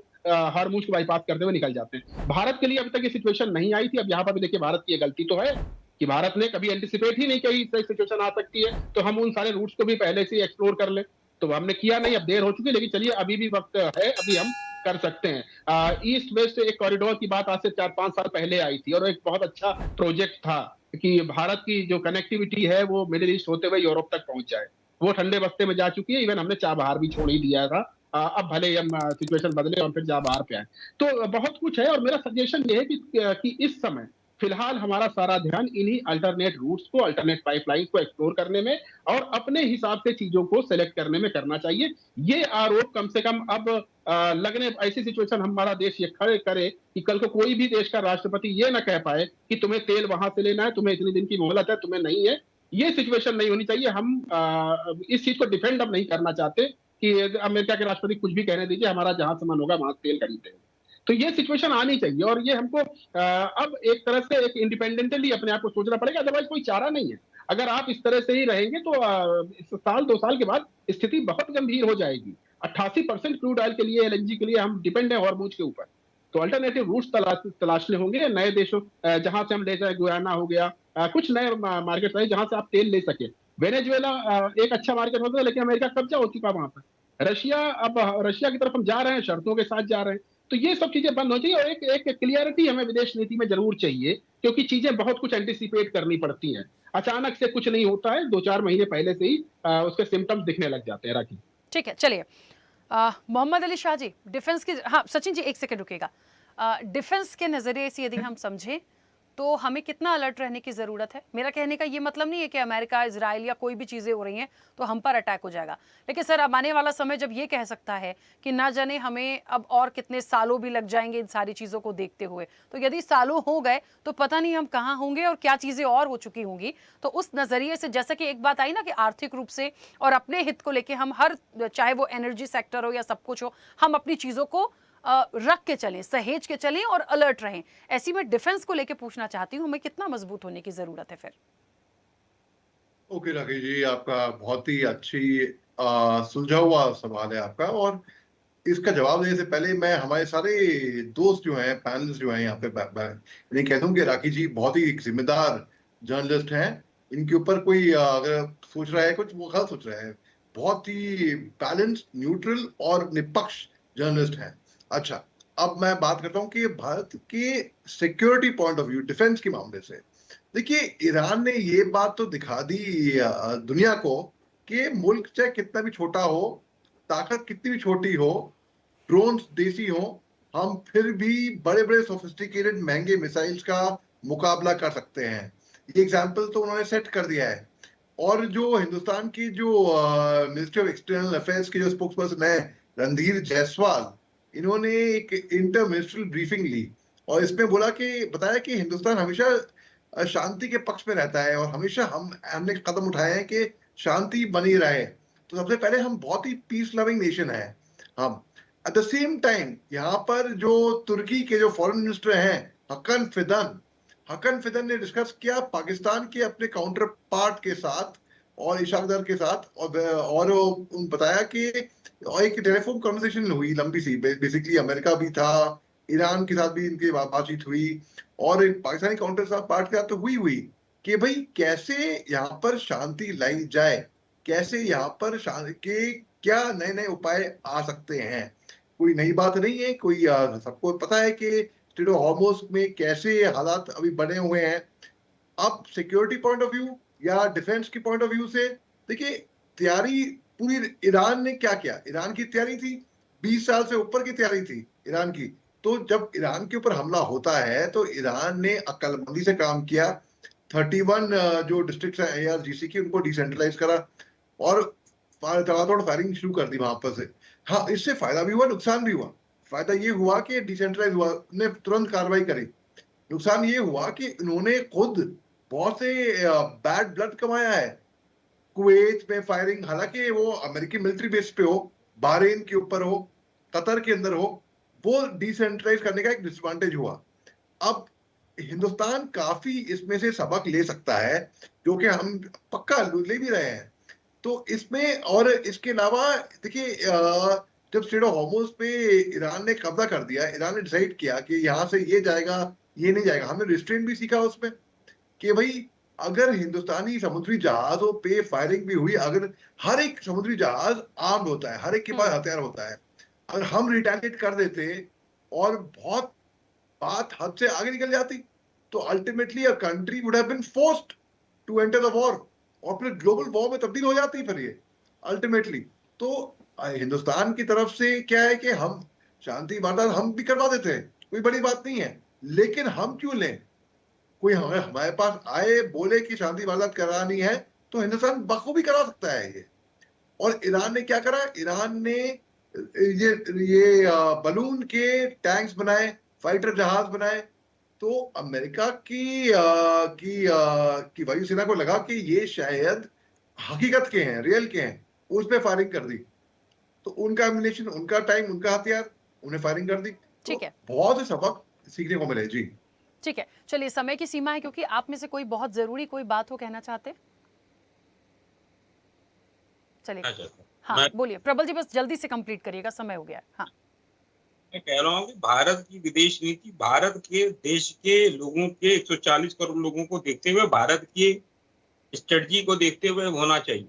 हार्मोज को बाईपास करते हुए निकल जाते हैं। भारत के लिए अभी तक ये सिचुएशन नहीं आई थी। अब यहाँ पर भी देखिए भारत की ये गलती तो है कि भारत ने कभी एंटिसिपेट ही नहीं किया इस तरह की सिचुएशन आ सकती है, तो हम उन सारे रूट्स को भी पहले से एक्सप्लोर कर लें। तो हमने किया नहीं, अब देर हो चुकी है, लेकिन चलिए अभी भी वक्त है, अभी हम कर सकते हैं। ईस्ट वेस्ट एक कॉरिडोर की बात आज से 4-5 साल पहले आई थी और एक बहुत अच्छा प्रोजेक्ट था कि भारत की जो कनेक्टिविटी है वो मिडिल ईस्ट होते हुए यूरोप तक पहुंच जाए। वो ठंडे बस्ते में जा चुकी है, इवन हमने चाबहार भी छोड़ ही दिया था। अब भले हम सिचुएशन बदले और फिर चाबहार पे आए, तो बहुत कुछ है। और मेरा सजेशन ये है कि इस समय फिलहाल हमारा सारा ध्यान इन्हीं अल्टरनेट रूट्स को, अल्टरनेट पाइपलाइन को एक्सप्लोर करने में और अपने हिसाब से चीजों को सेलेक्ट करने में करना चाहिए। ये आरोप कम से कम अब लगने ऐसी सिचुएशन हमारा देश ये खड़े करे कि कल को कोई भी देश का राष्ट्रपति ये ना कह पाए कि तुम्हें तेल वहां से लेना है, तुम्हें इतने दिन की मोहलत है, तुम्हें नहीं है। ये सिचुएशन नहीं होनी चाहिए। हम इस चीज को डिफेंड अब नहीं करना चाहते कि अमेरिका के राष्ट्रपति कुछ भी कहने दीजिए, हमारा जहां से मन होगा वहां तेल खरीदे। तो ये सिचुएशन आनी चाहिए और ये हमको अब एक तरह से एक इंडिपेंडेंटली अपने आप को सोचना पड़ेगा, अदरवाइज कोई चारा नहीं है। अगर आप इस तरह से ही रहेंगे तो इस साल 2 साल के बाद स्थिति बहुत गंभीर हो जाएगी। 88% क्रूड ऑयल के लिए, एलएनजी के लिए हम डिपेंड है हॉर्मूज के ऊपर। तो अल्टरनेटिव रूट्स तलाशने होंगे नए देशों, जहां से हम ले जाए, गुयाना हो गया, कुछ नए मार्केट है जहां से आप तेल ले सके। वेनेजुएला एक अच्छा मार्केट होता है, लेकिन अमेरिका कब्जा हो चुका वहां पर। रशिया, अब रशिया की तरफ हम जा रहे हैं, शर्तों के साथ जा रहे हैं। तो ये सब चीजें बंद हो चाहिए और एक क्लियरिटी हमें विदेश नीति में जरूर चाहिए, क्योंकि चीजें बहुत कुछ एंटिसिपेट करनी पड़ती हैं। अचानक से कुछ नहीं होता है, 2-4 महीने पहले से ही उसके सिम्टम्स दिखने लग जाते हैं। राखी, ठीक है, चलिए मोहम्मद अली शाह जी, डिफेंस की, हाँ सचिन जी 1 सेकंड रुकेगा। डिफेंस के नजरिए से यदि हम समझें तो हमें कितना अलर्ट रहने की ज़रूरत है? मेरा कहने का ये मतलब नहीं है कि अमेरिका, इजराइल या कोई भी चीज़ें हो रही हैं तो हम पर अटैक हो जाएगा, लेकिन सर अब आने वाला समय जब ये कह सकता है कि ना जाने हमें अब और कितने सालों भी लग जाएंगे इन सारी चीज़ों को देखते हुए, तो यदि सालों हो गए तो पता नहीं हम कहाँ होंगे और क्या चीज़ें और हो चुकी होंगी। तो उस नज़रिए से जैसा कि एक बात आई ना कि आर्थिक रूप से और अपने हित को लेकर हम हर, चाहे वो एनर्जी सेक्टर हो या सब कुछ हो, हम अपनी चीज़ों को रख के चलें, सहेज के चलें और अलर्ट रहें। ऐसी में डिफेंस को लेके पूछना चाहती हूँ, हमें कितना मजबूत होने की जरूरत है फिर? ओके राकेश जी, आपका बहुत ही अच्छी सुलझा हुआ सवाल है आपका। और इसका जवाब देने से पहले मैं हमारे सारे दोस्त जो हैं, पैनलिस्ट जो हैं यहाँ पे, इन्हें कह दूं कि राकेश जी बहुत ही एक जिम्मेदार जर्नलिस्ट हैं। इनके ऊपर कोई अगर सोच रहा है कुछ, वो गलत सोच रहा है। बहुत ही बैलेंस्ड, न्यूट्रल और निष्पक्ष जर्नलिस्ट हैं। अच्छा, अब मैं बात करता हूँ कि भारत के security point of view, defence के मामले से देखिए, ईरान ने ये बात तो दिखा दी दुनिया को कि मुल्क चाहे कितना भी छोटा हो, ताकत कितनी भी छोटी हो, ड्रोन्स देसी हो, हम फिर भी बड़े बड़े सोफिस्टिकेटेड महंगे मिसाइल्स का मुकाबला कर सकते हैं। ये एग्जाम्पल तो उन्होंने सेट कर दिया है। और जो हिंदुस्तान की जो मिनिस्ट्री ऑफ एक्सटर्नल अफेयर्स के जो स्पोक्स पर्सन है रणधीर जायसवाल, इन्होंने एक इंटर मिनिस्ट्रियल ब्रीफिंग ली और इसमें बताया कि हिंदुस्तान हमेशा शांति के पक्ष में रहता है और हमेशा हमने कदम उठाए हैं कि शांति बनी रहे। तो सबसे पहले हम बहुत ही पीस लविंग नेशन है हम। एट द सेम टाइम यहाँ पर जो तुर्की के जो फॉरेन मिनिस्टर हैं हकन फिदन ने डिस्कस किया पाकिस्तान के अपने काउंटर पार्ट के साथ और इशाकदर के साथ, और बताया कि और एक टेलीफोन कॉन्वर्सेशन हुई लंबी सी, बेसिकली अमेरिका भी था, ईरान के साथ भी इनकी बातचीत हुई, और पाकिस्तानी काउंटर पार्ट के साथ तो हुई कि भाई कैसे यहाँ पर शांति लाई जाए, कैसे यहाँ पर के क्या नए नए उपाय आ सकते हैं। कोई नई बात नहीं है, कोई सबको पता है कि स्ट्रेट ऑफ हॉर्मुज़ में कैसे हालात अभी बने हुए हैं। अब सिक्योरिटी पॉइंट ऑफ व्यू या डिफेंस की पॉइंट ऑफ व्यू से देखिए, तैयारी पूरी ईरान ने क्या किया, ईरान की तैयारी थी 20 साल से ऊपर की तैयारी थी ईरान की। तो जब ईरान के ऊपर हमला होता है तो ईरान ने अक्लमंदी से काम किया, 31 जो डिस्ट्रिक्ट है ARGC की, उनको डिसेंट्रलाइज करा और तड़ातड़ फायरिंग शुरू कर दी वहां पर से। हाँ, इससे फायदा भी हुआ, नुकसान भी हुआ। फायदा ये हुआ कि डिसेंट्रलाइज हुआ, ने तुरंत कार्रवाई करी। नुकसान ये हुआ कि इन्होंने खुद बहुत से बैड ब्लड कमाया है। कुवैत में फायरिंग, हालांकि वो अमेरिकी मिलिट्री बेस पे हो, बहरीन के ऊपर हो, कतर के अंदर हो, वो डिसेंट्रलाइज करने का एक डिसएडवांटेज हुआ। अब हिंदुस्तान काफी इसमें से सबक ले सकता है, जो कि हम पक्का ले भी रहे हैं। तो इसमें, और इसके अलावा देखिए, जब स्ट्रेट ऑफ हॉर्मुज़ पे ईरान ने कब्जा कर दिया, ईरान ने डिसाइड किया कि यहाँ से ये जाएगा, ये नहीं जाएगा। हमने रिस्ट्रेंट भी सीखा उसमें कि भाई अगर हिंदुस्तानी समुद्री जहाजों पे फायरिंग भी हुई, अगर हर एक समुद्री जहाज आर्म्ड होता है, हर एक के पास हथियार होता है, अगर हम रिटेलिएट कर देते और बहुत बात हद से आगे निकल जाती, तो ultimately a country would have been forced to enter the war, और फिर ग्लोबल वॉर में तब्दील हो जाती फिर ये अल्टीमेटली। तो हिंदुस्तान की तरफ से क्या है कि हम शांति वार्ता हम भी करवा देते हैं, कोई बड़ी बात नहीं है, लेकिन हम क्यों लें? कोई हमारे पास आए बोले कि शांति वार्ता करानी है, तो हिंदुस्तान बखूबी करा सकता है ये। और ईरान ने क्या करा, ईरान ने ये बलून के टैंक्स बनाए, फाइटर जहाज बनाए। तो अमेरिका की वायुसेना को लगा कि ये शायद हकीकत के हैं, रियल के हैं, उस पे फायरिंग कर दी। तो उनका एम्युनिशन, उनका टाइम, उनका हथियार, उन्हें फायरिंग कर दी। ठीक है, बहुत से सबक सीखने को मिले जी। ठीक है, चलिए, समय की सीमा है, क्योंकि आप में से कोई बहुत जरूरी कोई बात हो कहना चाहते हैं? चलिए, हाँ बोलिए प्रबल जी, बस जल्दी से कंप्लीट करिएगा, समय हो गया है। हाँ, मैं कह रहा हूँ कि भारत की विदेश नीति भारत के देश के लोगों के 140 करोड़ लोगों को देखते हुए, भारत की स्ट्रेटजी को देखते हुए होना चाहिए,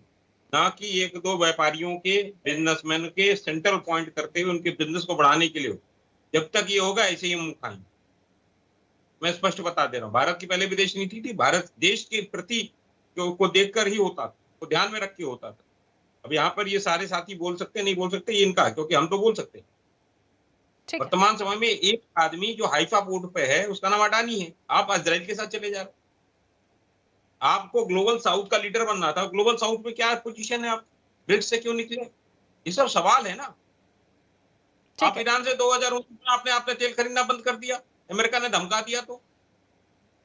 ना कि एक दो व्यापारियों के, बिजनेसमैन के सेंट्रल पॉइंट करते हुए उनके बिजनेस को बढ़ाने के लिए हो। जब तक ये होगा ऐसे ही मुंह खाएंगे। मैं स्पष्ट बता दे रहा हूँ, भारत की पहले विदेश नीति थी, भारत देश के प्रति को देखकर ही होता था, को ध्यान में रख के होता था। अब यहाँ पर ये सारे साथी बोल सकते नहीं बोल सकते, ये इनका, क्योंकि हम तो बोल सकते हैं। वर्तमान समय में एक आदमी जो हाइफा पोर्ट पे है, उसका नाम अडानी है। आप इजराइल के साथ चले जा रहे, आपको ग्लोबल साउथ का लीडर बनना था, ग्लोबल साउथ में क्या पोजीशन है, आप ब्रिक्स से क्यों निकले? ये सब सवाल है ना। आप ईरान से 2019 में आपने तेल खरीदना बंद कर दिया, अमेरिका ने धमका दिया, तो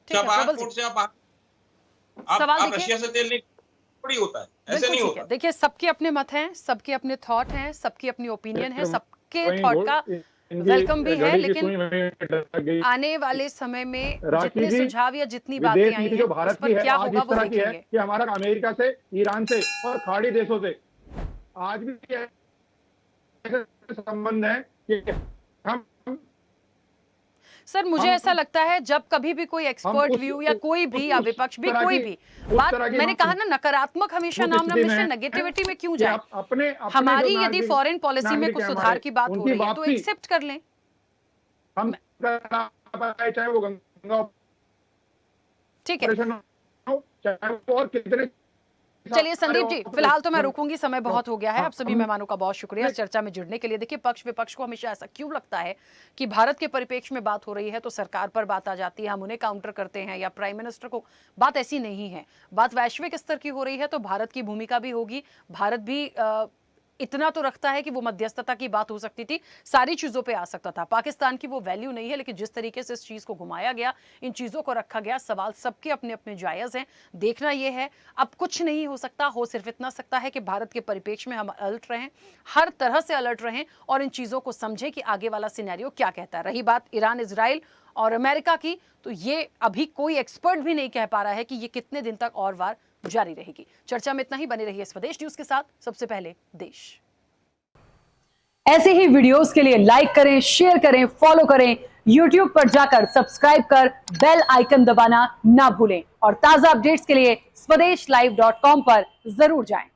पोर्ट से आप रशिया से तेल नहीं होता है, ऐसे नहीं होता। देखिए, सबके अपने मत हैं, सबके अपने थॉट हैं, सबकी अपनी ओपिनियन है, सबके थॉट का वेलकम भी है, लेकिन आने वाले समय में जितने सुझाव या जितनी बातें आई हैं, उस पर क्या होगा वो देखेंगे। कि हमारा अमेरिका से, ईरान से और खाड़ी देशों से आज भी संबंध है कि हम, सर मुझे ऐसा लगता है जब कभी भी कोई एक्सपर्ट व्यू या कोई भी या विपक्ष भी कोई भी बात, मैंने कहा ना, नकारात्मक हमेशा नाम ना मिश्रण, नेगेटिविटी में क्यों जाए। हमारी यदि फॉरेन पॉलिसी में कुछ सुधार की बात हो रही है तो एक्सेप्ट कर लें। हम चाहे वो गंगा, ठीक है, चाहे वो और कितने। चलिए संदीप जी, फिलहाल तो मैं रुकूंगी, समय बहुत हो गया है। आप सभी मेहमानों का बहुत शुक्रिया इस चर्चा में जुड़ने के लिए। देखिए, पक्ष विपक्ष को हमेशा ऐसा क्यों लगता है कि भारत के परिप्रेक्ष्य में बात हो रही है तो सरकार पर बात आ जाती है, हम उन्हें काउंटर करते हैं या प्राइम मिनिस्टर को। बात ऐसी नहीं है, बात वैश्विक स्तर की हो रही है तो भारत की भूमिका भी होगी। भारत भी इतना तो रखता है कि वो मध्यस्थता की बात हो सकती थी, सारी चीजों पे आ सकता था। पाकिस्तान की वो वैल्यू नहीं है, लेकिन जिस तरीके से इस चीज को घुमाया गया, इन चीजों को रखा गया, सवाल सबके अपने अपने जायज हैं। देखना यह है, अब कुछ नहीं हो सकता, हो सिर्फ इतना सकता है कि भारत के परिप्रेक्ष्य में हम अलर्ट रहें, हर तरह से अलर्ट रहें और इन चीजों को समझें कि आगे वाला सिनेरियो क्या कहता है। रही बात ईरान, इजराइल और अमेरिका की, तो ये अभी कोई एक्सपर्ट भी नहीं कह पा रहा है कि ये कितने दिन तक और वार जारी रहेगी। चर्चा में इतना ही। बने रहिए स्वदेश न्यूज के साथ। सबसे पहले देश। ऐसे ही वीडियोस के लिए लाइक करें, शेयर करें, फॉलो करें। YouTube पर जाकर सब्सक्राइब कर बेल आइकन दबाना ना भूलें और ताजा अपडेट्स के लिए swedeshlive.com पर जरूर जाएं।